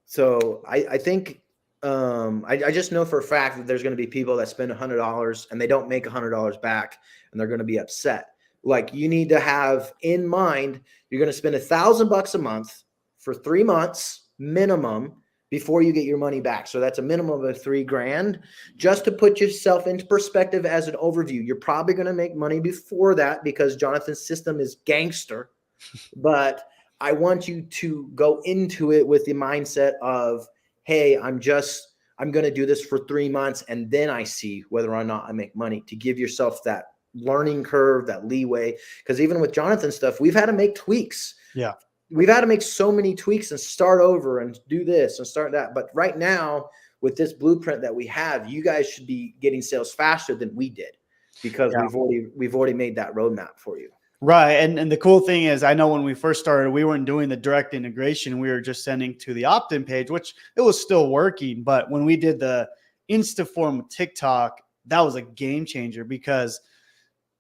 So I think I just know for a fact that there's going to be people that spend $100 and they don't make $100 back, and they're going to be upset. Like, you need to have in mind, you're going to spend $1,000 a month for 3 months minimum before you get your money back. So that's a minimum of $3,000, just to put yourself into perspective as an overview. You're probably going to make money before that because Jonathan's system is gangster, but I want you to go into it with the mindset of, hey, I'm going to do this for 3 months, and then I see whether or not I make money, to give yourself that learning curve, that leeway. Because even with Jonathan's stuff, we've had to make tweaks. Yeah. We've had to make so many tweaks and start over and do this and start that. But right now, with this blueprint that we have, you guys should be getting sales faster than we did, because we've already made that roadmap for you. Right. And the cool thing is, I know when we first started, we weren't doing the direct integration. We were just sending to the opt-in page, which it was still working. But when we did the Instaform with TikTok, that was a game changer, because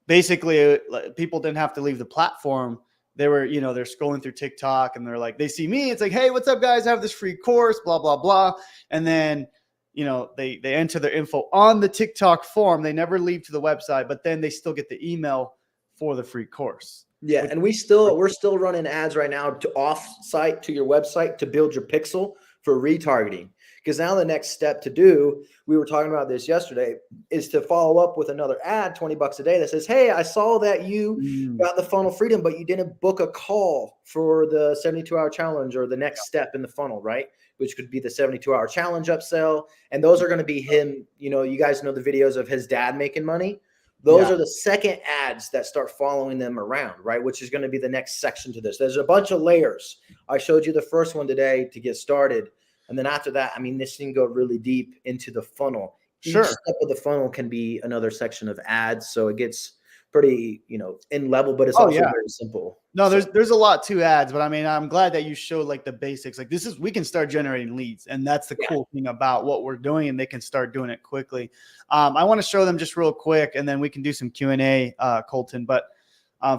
basically people didn't have to leave the platform. They were, they're scrolling through TikTok and they're like, they see me. It's like, hey, what's up, guys? I have this free course, blah, blah, blah. And then, they enter their info on the TikTok form. They never leave to the website, but then they still get the email for the free course. Yeah. And we're still running ads right now to off-site to your website to build your pixel for retargeting. Because now the next step to do, we were talking about this yesterday, is to follow up with another ad, $20 a day, that says, hey, I saw that you got the Funnel Freedom, but you didn't book a call for the 72-hour challenge or the next step in the funnel, right? Which could be the 72-hour challenge upsell. And those are going to be him. You guys know the videos of his dad making money. Those are the second ads that start following them around, right? Which is going to be the next section to this. There's a bunch of layers. I showed you the first one today to get started. And then after that, this can go really deep into the funnel. Sure. Each step of the funnel can be another section of ads. So it gets pretty, in level, but it's also very simple. No, there's a lot to ads, but I'm glad that you showed like the basics. Like, we can start generating leads, and that's the cool thing about what we're doing, and they can start doing it quickly. I want to show them just real quick, and then we can do some Q&A, Colton. But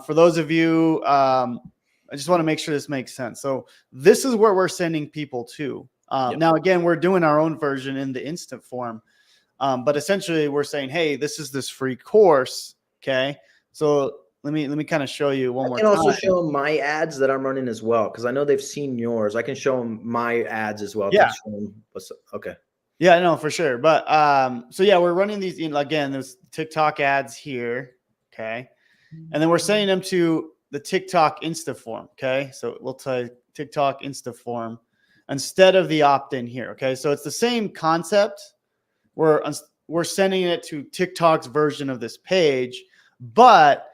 for those of you, I just want to make sure this makes sense. So this is where we're sending people to. Now, again, we're doing our own version in the instant form, but essentially we're saying, hey, this is this free course. Okay. So let me kind of show you one more time. I can also show them my ads that I'm running as well, because I know they've seen yours. I can show them my ads as well. Yeah. Okay. Yeah, no, for sure. But so yeah, we're running these again, there's TikTok ads here. Okay. And then we're sending them to the TikTok Instaform. Okay. So we'll type TikTok Instaform instead of the opt-in here. Okay. So it's the same concept. We're sending it to TikTok's version of this page, but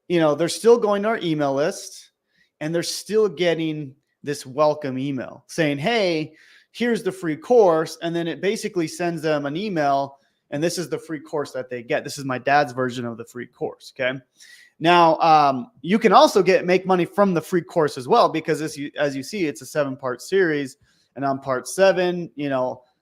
they're still going to our email list, and they're still getting this welcome email saying, hey, here's the free course. And then it basically sends them an email, and this is the free course that they get. This is my dad's version of the free course. Okay. Now, you can also make money from the free course as well, because as you see, it's a 7-part series, and on part 7,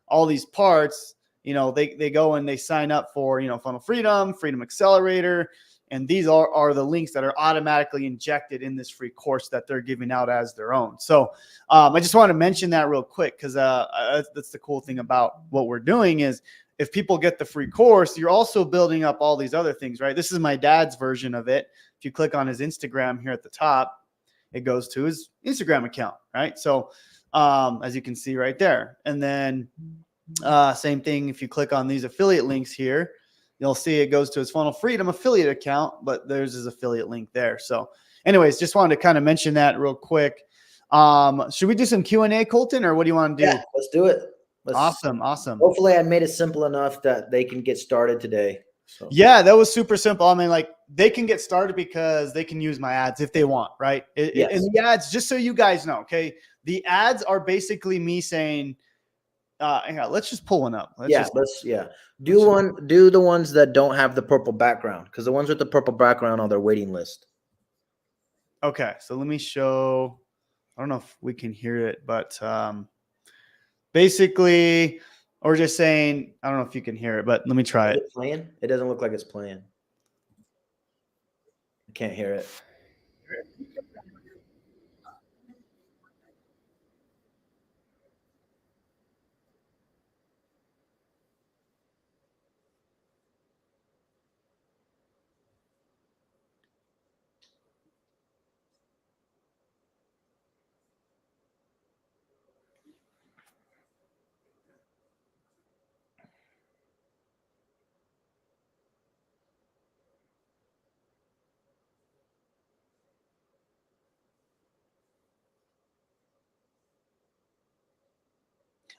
all these parts, they go and they sign up for, Funnel Freedom, Freedom Accelerator, And these are the links that are automatically injected in this free course that they're giving out as their own. So I just want to mention that real quick, because that's the cool thing about what we're doing is if people get the free course, you're also building up all these other things, right? This is my dad's version of it. If you click on his Instagram here at the top, it goes to his Instagram account, right? So as you can see right there. And then same thing, if you click on these affiliate links here, you'll see it goes to his Funnel Freedom affiliate account, but there's his affiliate link there. So anyways, just wanted to kind of mention that real quick. Should we do some Q&A, Colton, or what do you want to do? Yeah, let's do it. Awesome. Hopefully I made it simple enough that they can get started today. So. Yeah, that was super simple. I mean, like, they can get started because they can use my ads if they want, right? Yes. And the ads, just so you guys know, okay, the ads are basically me saying, hang on, let's just pull one up. Do the ones that don't have the purple background, because the ones with the purple background are their waiting list. Okay, so let me show. I don't know if we can hear it, but basically, or just saying, I don't know if you can hear it, but let me try it. Is it playing? It doesn't look like it's playing. I can't hear it.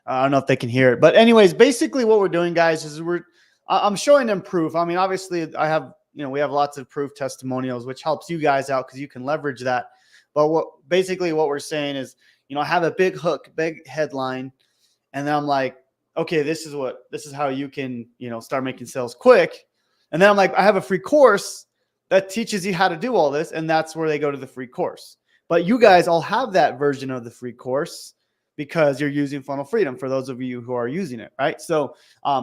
I don't know if they can hear it, but anyways, basically what we're doing, guys, is I'm showing them proof. I mean, obviously we have lots of proof testimonials, which helps you guys out because you can leverage that. But what we're saying is, I have a big hook, big headline. And then I'm like, okay, this is how you can, start making sales quick. And then I'm like, I have a free course that teaches you how to do all this. And that's where they go to the free course. But you guys all have that version of the free course because you're using Funnel Freedom, for those of you who are using it, right? So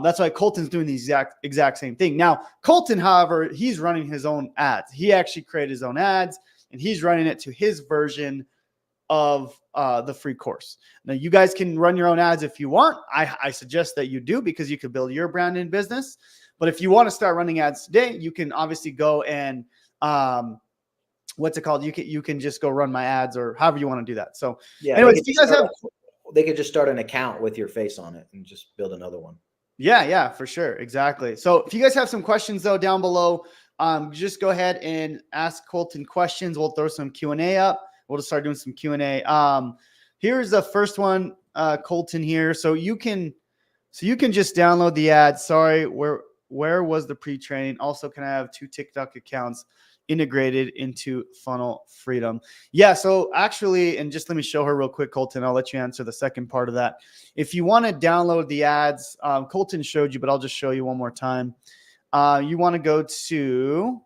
that's why Colton's doing the exact same thing. Now, Colton, however, he's running his own ads. He actually created his own ads, and he's running it to his version of the free course. Now, you guys can run your own ads if you want. I suggest that you do, because you could build your brand in business. But if you want to start running ads today, you can obviously go and what's it called? You can just go run my ads, or however you want to do that. So yeah, anyways, you guys they could just start an account with your face on it and just build another one. Yeah, for sure. Exactly. So if you guys have some questions though down below, just go ahead and ask Colton questions. We'll throw some Q&A up. We'll just start doing some Q&A. Here's the first one, Colton here. So you can just download the ad. Sorry, where was the pre-training? Also, can I have 2 TikTok accounts integrated into Funnel Freedom? Yeah, so actually, and just let me show her real quick, Colton. I'll let you answer the second part of that. If you want to download the ads, Colton showed you, but I'll just show you one more time. You want to go to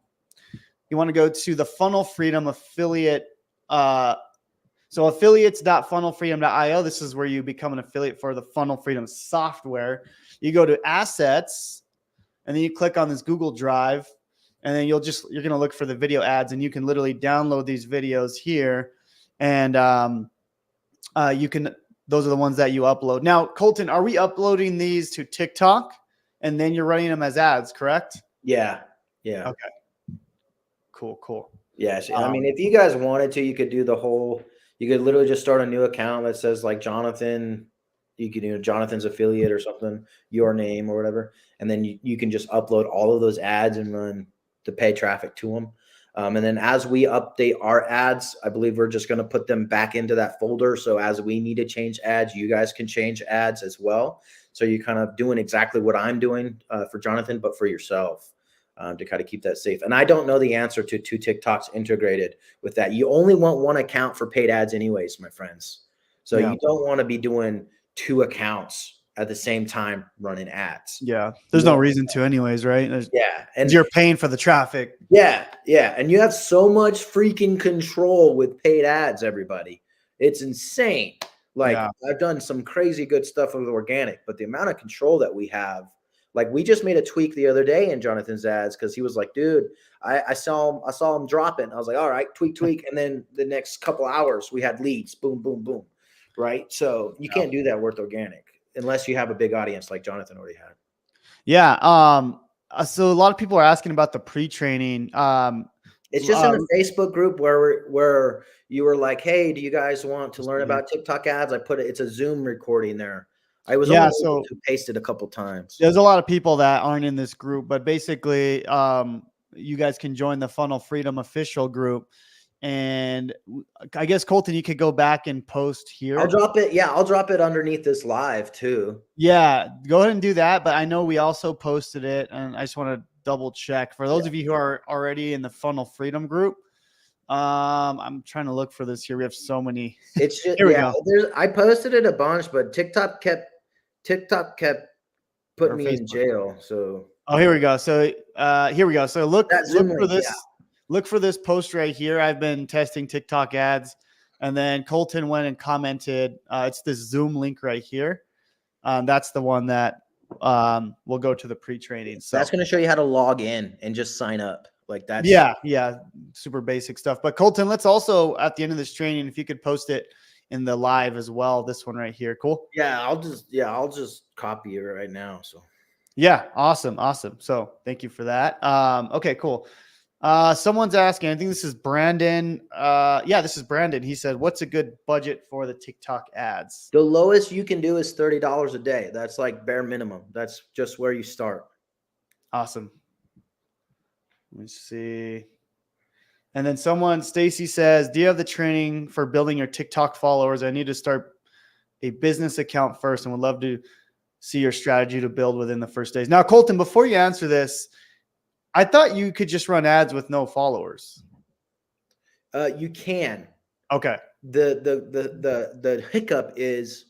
the Funnel Freedom affiliate. So affiliates.funnelfreedom.io. This is where you become an affiliate for the Funnel Freedom software. You go to assets, and then you click on this Google Drive, and then you're going to look for the video ads, and you can literally download these videos here. And those are the ones that you upload. Now, Colton, are we uploading these to TikTok and then you're running them as ads, correct? Yeah. Okay. Cool. Yeah. I mean, if you guys wanted to, you could do you could literally just start a new account that says like Jonathan. You could do Jonathan's affiliate or something, your name or whatever. And then you can just upload all of those ads and run the pay traffic to them. And then as we update our ads, I believe we're just going to put them back into that folder. So as we need to change ads, you guys can change ads as well. So you're kind of doing exactly what I'm doing for Jonathan, but for yourself to kind of keep that safe. And I don't know the answer to 2 TikToks integrated with that. You only want 1 account for paid ads anyways, my friends. So you don't want to be doing 2 accounts at the same time running ads. Yeah. There's no reason to anyways, right? And you're paying for the traffic. Yeah. And you have so much freaking control with paid ads, everybody. It's insane. Like I've done some crazy good stuff with organic, but the amount of control that we have Like we just made a tweak the other day in Jonathan's ads because he was like, dude, I saw him drop it. I was like, all right, tweak. And then the next couple hours we had leads, boom, boom, boom. Right. So you can't do that with organic unless you have a big audience like Jonathan already had. Yeah. So a lot of people are asking about the pre-training. It's just in a Facebook group where you were like, hey, do you guys want to learn about TikTok ads? I put it, it's a Zoom recording there. I was only able to paste it a couple times. There's a lot of people that aren't in this group, but basically, you guys can join the Funnel Freedom official group. And I guess, Colton, you could go back and post here. I'll drop it. Yeah, I'll drop it underneath this live too. Yeah, go ahead and do that. But I know we also posted it, and I just want to double check for those of you who are already in the Funnel Freedom group. I'm trying to look for this here. We have so many. It's just, I posted it a bunch, but TikTok kept putting me in jail. So here we go. So here we go. So look for this. Yeah. Look for this post right here. I've been testing TikTok ads, and then Colton went and commented. It's this Zoom link right here. That's the one that will go to the pre-training. So that's going to show you how to log in and just sign up. Like that. Yeah. Super basic stuff. But Colton, let's also at the end of this training, if you could post it in the live as well. This one right here. Cool. Yeah, I'll just copy it right now. So yeah, awesome. So thank you for that. Okay, cool. Someone's asking, I think this is Brandon. Yeah, this is Brandon. He said, what's a good budget for the TikTok ads? The lowest you can do is $30 a day. That's like bare minimum. That's just where you start. Awesome. Let me see. And then Stacy says, do you have the training for building your TikTok followers? I need to start a business account first and would love to see your strategy to build within the first days. Now, Colton, before you answer this, I thought you could just run ads with no followers. You can. Okay. The hiccup is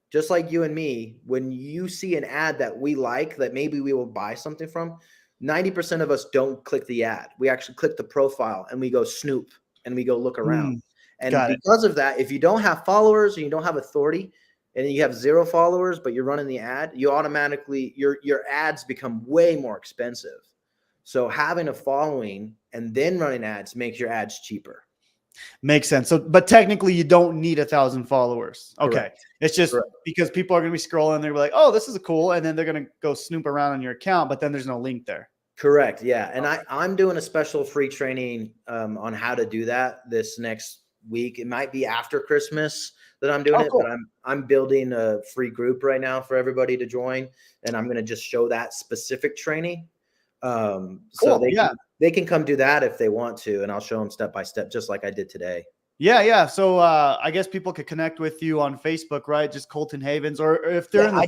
just like you and me, when you see an ad that we like, that maybe we will buy something from, 90% of us don't click the ad. We actually click the profile and we go snoop and we go look around. And because of that, if you don't have followers and you don't have authority and you have 0 followers, but you're running the ad, you automatically, your ads become way more expensive. So having a following and then running ads makes your ads cheaper. Makes sense. So, but technically you don't need 1,000 followers. Okay. Correct. It's just because people are going to be scrolling. They're like, oh, this is cool. And then they're going to go snoop around on your account, but then there's no link there. Correct. Yeah. And I'm doing a special free training on how to do that this next week. It might be after Christmas that I'm doing it, but I'm building a free group right now for everybody to join. And I'm going to just show that specific training. So they can come do that if they want to, and I'll show them step by step, just like I did today. Yeah. So I guess people could connect with you on Facebook, right? Just Colton Havens, or if they're in the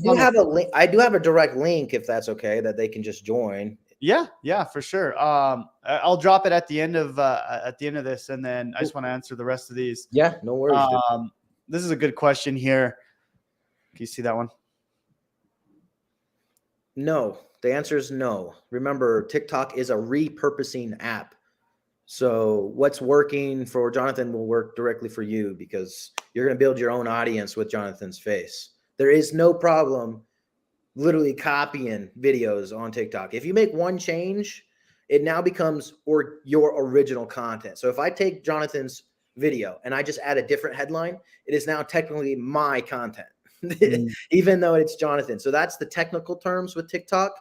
I do have a direct link, if that's okay, that they can just join. Yeah, for sure. I'll drop it at the end of this, and then I just want to answer the rest of these. Yeah, no worries. This is a good question here. Can you see that one? No, the answer is no. Remember, TikTok is a repurposing app. So what's working for Jonathan will work directly for you, because you're going to build your own audience with Jonathan's face. There is no problem literally copying videos on TikTok. If you make one change, it now becomes your original content. So if I take Jonathan's video and I just add a different headline, it is now technically my content, even though it's Jonathan. So that's the technical terms with TikTok.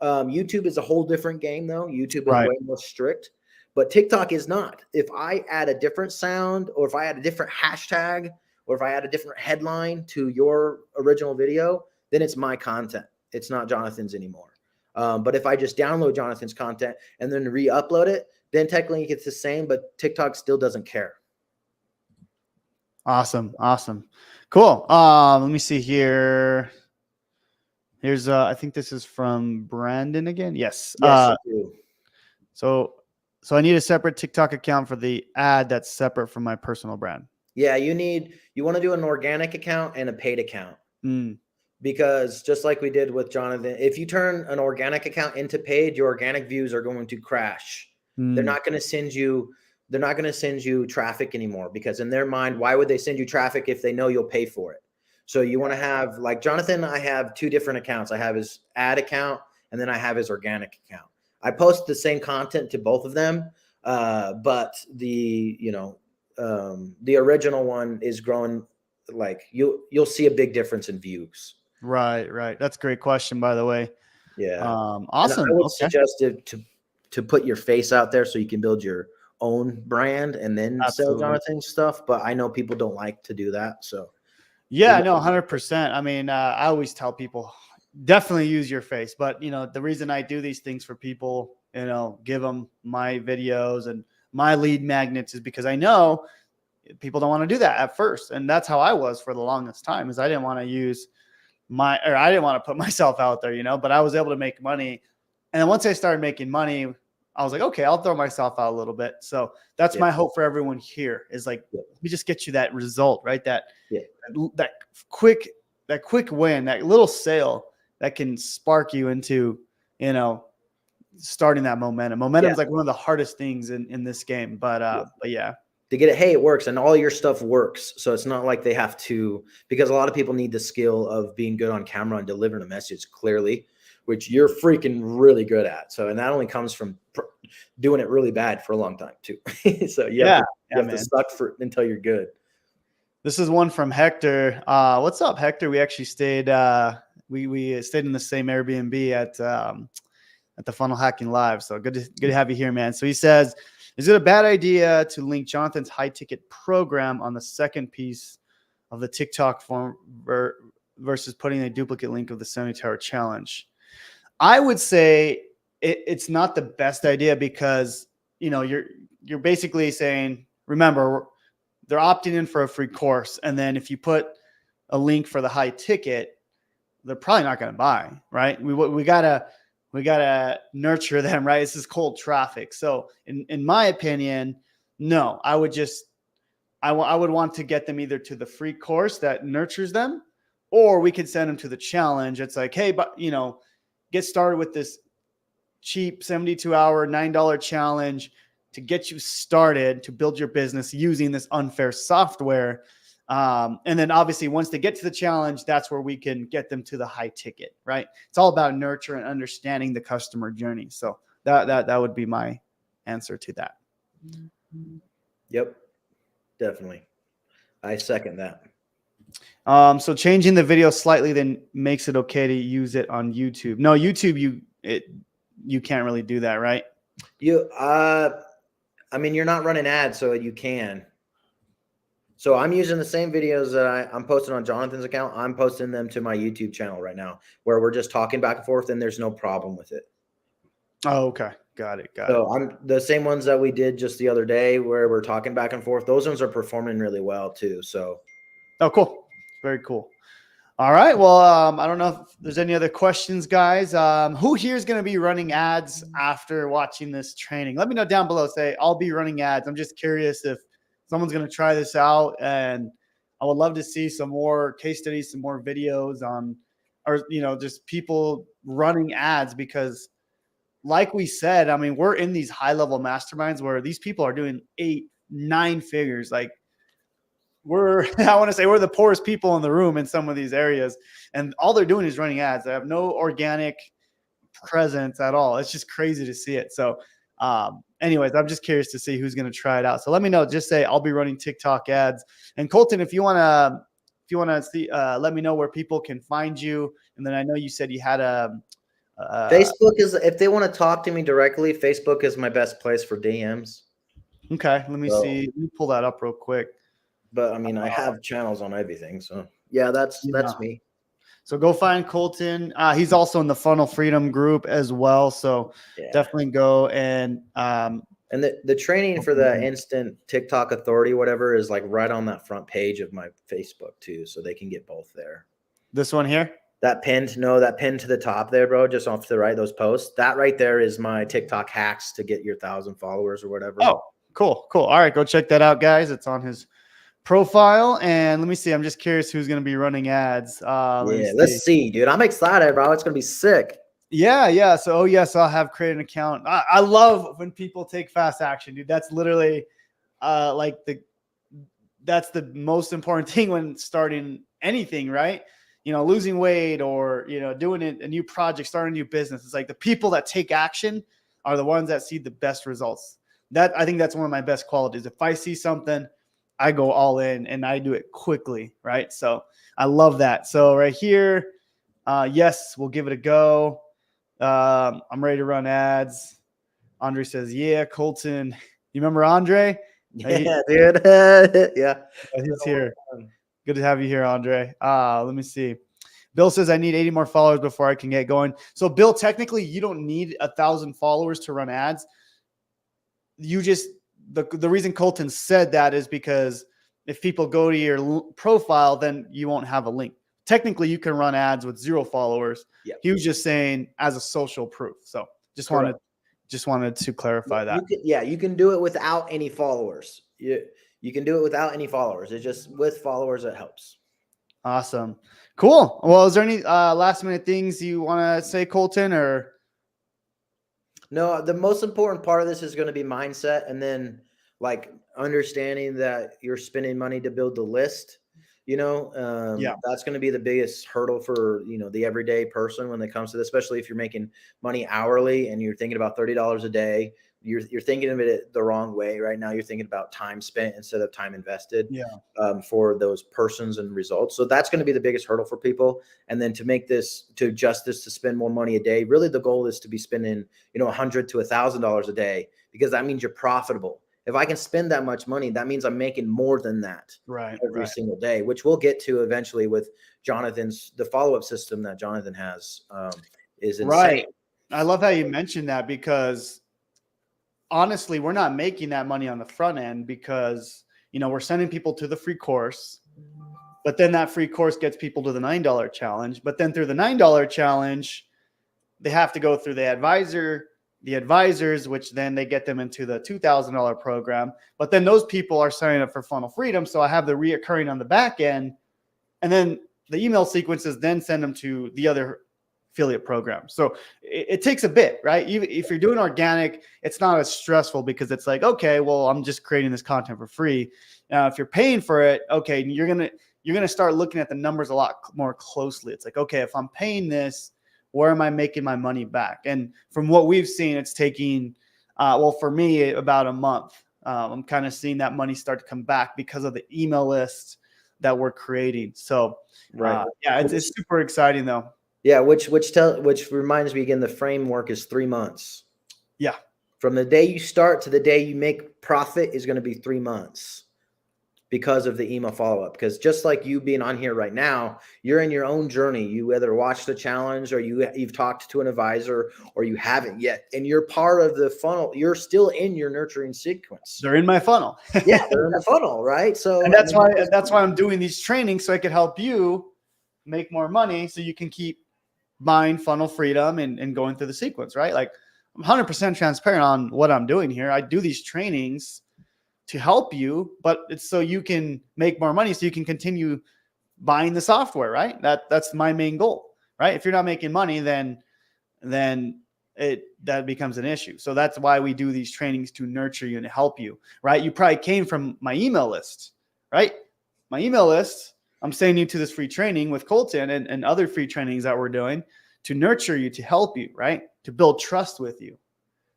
YouTube is a whole different game, though. YouTube is way more strict, but TikTok is not. If I add a different sound, or if I add a different hashtag, or if I add a different headline to your original video, then it's my content. It's not Jonathan's anymore. But if I just download Jonathan's content and then re-upload it, then technically it's the same, but TikTok still doesn't care. Awesome. Cool. Let me see here. Here's I think this is from Brandon again. Yes. So I need a separate TikTok account for the ad that's separate from my personal brand. Yeah, you want to do an organic account and a paid account. Because just like we did with Jonathan, if you turn an organic account into paid, your organic views are going to crash. They're not going to send you traffic anymore, because in their mind, why would they send you traffic if they know you'll pay for it? So you want to have, like Jonathan, I have 2 different accounts. I have his ad account and then I have his organic account. I post the same content to both of them, but the the original one is growing. Like you'll see a big difference in views. Right. That's a great question, by the way. Yeah. Awesome. And I would Okay. suggest to put your face out there so you can build your own brand and then sell Absolutely. Jonathan's stuff. But I know people don't like to do that. So Yeah, no, 100%. I mean, I always tell people definitely use your face, but the reason I do these things for people, give them my videos and my lead magnets is because I know people don't want to do that at first. And that's how I was for the longest time, is I didn't want to I didn't want to put myself out there, but I was able to make money. And then once I started making money, I was like, okay, I'll throw myself out a little bit. So that's my hope for everyone here is like, we just get you that result, right? That quick win, that little sale that can spark you into, starting that momentum. Momentum is like one of the hardest things in this game, but yeah. To get it, hey, it works, and all your stuff works. So it's not like they have to, because a lot of people need the skill of being good on camera and delivering a message clearly, which you're freaking really good at. So, and that only comes from doing it really bad for a long time too. So you have to suck for until you're good. This is one from Hector. What's up, Hector? We actually stayed. We stayed in the same Airbnb at the Funnel Hacking Live. So good to have you here, man. So he says, is it a bad idea to link Jonathan's high ticket program on the second piece of the TikTok form versus putting a duplicate link of the 70 Tower Challenge? I would say it's not the best idea because, you're basically saying, remember, they're opting in for a free course. And then if you put a link for the high ticket, they're probably not going to buy, right? We gotta nurture them, right? This is cold traffic. So in my opinion, no, I would want to get them either to the free course that nurtures them, or we could send them to the challenge. It's like, hey, but get started with this cheap 72-hour $9 challenge to get you started to build your business using this unfair software. And then obviously once they get to the challenge, that's where we can get them to the high ticket, right? It's all about nurture and understanding the customer journey. So that would be my answer to that. Yep, definitely. I second that. So changing the video slightly then makes it okay to use it on YouTube. No, YouTube, you can't really do that, right? I mean, you're not running ads, so you can. So I'm using the same videos that I'm posting on Jonathan's account. I'm posting them to my YouTube channel right now, where we're just talking back and forth, and there's no problem with it. Oh, okay. Got it. So I'm the same ones that we did just the other day, where we're talking back and forth. Those ones are performing really well too. So, oh, cool. Very cool. All right. Well, I don't know if there's any other questions, guys. Who here is going to be running ads after watching this training? Let me know down below. Say, I'll be running ads. I'm just curious if someone's going to try this out, and I would love to see some more case studies, some more videos on, or, just people running ads, because like we said, I mean, we're in these high level masterminds where these people are doing 8-9 figures. Like I want to say we're the poorest people in the room in some of these areas, and all they're doing is running ads. They have no organic presence at all. It's just crazy to see it. So, anyways, I'm just curious to see who's going to try it out. So let me know. Just say I'll be running TikTok ads. And Colton, if you want to see, let me know where people can find you. And then I know you said you had Facebook is, if they want to talk to me directly, Facebook is my best place for DMs. Okay, let me see. Let me pull that up real quick. But I mean, I have channels on everything, so yeah, that's me. So go find Colton. He's also in the Funnel Freedom group as well. So definitely go and the training for the instant TikTok authority, whatever, is like right on that front page of my Facebook too, so they can get both there. This one here. That pinned to the top there, bro, just off to the right, those posts. That right there is my TikTok hacks to get your 1,000 followers or whatever. Oh, cool. All right, go check that out, guys. It's on his profile. And let me see. I'm just curious who's going to be running ads. Let's see, dude. I'm excited, bro. It's going to be sick. Yeah. So, yes, I'll have created an account. I love when people take fast action, dude. That's literally that's the most important thing when starting anything, right? losing weight or, doing a new project, starting a new business. It's like the people that take action are the ones that see the best results. I think that's one of my best qualities. If I see something, I go all in and I do it quickly. Right. So I love that. So right here, yes, we'll give it a go. I'm ready to run ads. Andre says, yeah, Colton. You remember Andre? Yeah, dude. Yeah. He's here. Good to have you here, Andre. Let me see. Bill says, I need 80 more followers before I can get going. So, Bill, technically, you don't need 1,000 followers to run ads. You just, the reason Colton said that is because if people go to your profile, then you won't have a link. Technically, you can run ads with 0 followers. Yep. He was just saying as a social proof. So, just wanted to clarify that. You can do it without any followers. You can do it without any followers. It's just with followers it helps. Awesome. Cool. Well, is there any last minute things you want to say, Colton, or? No, the most important part of this is going to be mindset, and then like understanding that you're spending money to build the list. That's going to be the biggest hurdle for, the everyday person when it comes to this, especially if you're making money hourly and you're thinking about $30 a day. You're thinking of it the wrong way right now. You're thinking about time spent instead of time invested for those persons and results. So that's going to be the biggest hurdle for people. And then to adjust this to spend more money a day, really the goal is to be spending, $100 to $1,000 a day, because that means you're profitable. If I can spend that much money, that means I'm making more than that every single day, which we'll get to eventually with the follow-up system that Jonathan has is insane. Right. I love how you mentioned that, because honestly, we're not making that money on the front end because, we're sending people to the free course, but then that free course gets people to the $9 challenge. But then through the $9 challenge, they have to go through the advisors, which then they get them into the $2,000 program. But then those people are signing up for Funnel Freedom. So I have the reoccurring on the back end, and then the email sequences then send them to the other affiliate program. So it takes a bit, right? Even if you're doing organic, it's not as stressful because it's like, okay, well, I'm just creating this content for free. Now, if you're paying for it, okay, you're gonna start looking at the numbers a lot more closely. It's like, okay, if I'm paying this, where am I making my money back? And from what we've seen, it's taking, for me, about a month. I'm kind of seeing that money start to come back because of the email list that we're creating. So, it's super exciting though. Yeah, which reminds me again, the framework is 3 months. Yeah. From the day you start to the day you make profit is going to be 3 months because of the email follow-up. Because just like you being on here right now, you're in your own journey. You either watched the challenge or you've talked to an advisor or you haven't yet. And you're part of the funnel. You're still in your nurturing sequence. They're in my funnel. Yeah, they're in the funnel, right? So and that's why I'm doing these trainings, so I can help you make more money so you can keep buying Funnel Freedom and going through the sequence, right? Like, I'm 100% transparent on what I'm doing here. I do these trainings to help you, but it's so you can make more money, so you can continue buying the software, right? That's my main goal, right? If you're not making money, then that becomes an issue. So that's why we do these trainings, to nurture you and help you, right? You probably came from my email list, right? My email list, I'm sending you to this free training with Colton and other free trainings that we're doing to nurture you, to help you, right? To build trust with you.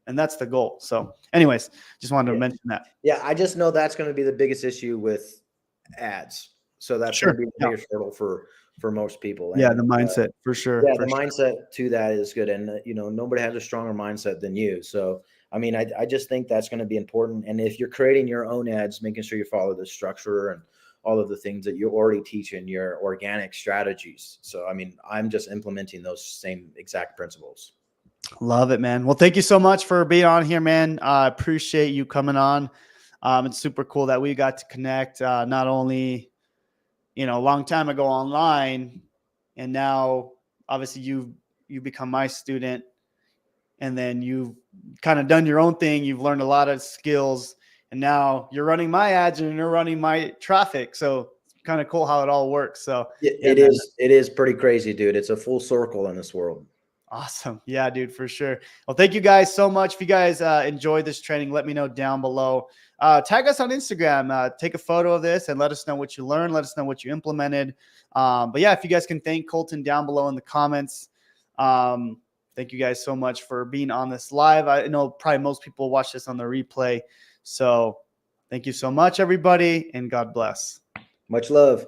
And that's the goal. So anyways, just wanted to mention that. Yeah, I just know that's going to be the biggest issue with ads. So that's going to be the biggest hurdle for most people. And, the mindset for sure. Yeah, the mindset to that is good. And, nobody has a stronger mindset than you. So, I mean, I just think that's going to be important. And if you're creating your own ads, making sure you follow the structure and all of the things that you already teach in your organic strategies. So, I mean, I'm just implementing those same exact principles. Love it, man. Well, thank you so much for being on here, man. I appreciate you coming on. It's super cool that we got to connect, not only, a long time ago online, and now obviously you've become my student, and then you've kind of done your own thing. You've learned a lot of skills, and now you're running my ads and you're running my traffic. So it's kind of cool how it all works. So it is pretty crazy, dude. It's a full circle in this world. Awesome. Yeah, dude, for sure. Well, thank you guys so much. If you guys enjoyed this training, let me know down below. Tag us on Instagram. Take a photo of this and let us know what you learned. Let us know what you implemented. But yeah, if you guys can thank Colton down below in the comments. Thank you guys so much for being on this live. I know probably most people watch this on the replay. So thank you so much, everybody, and God bless. Much love.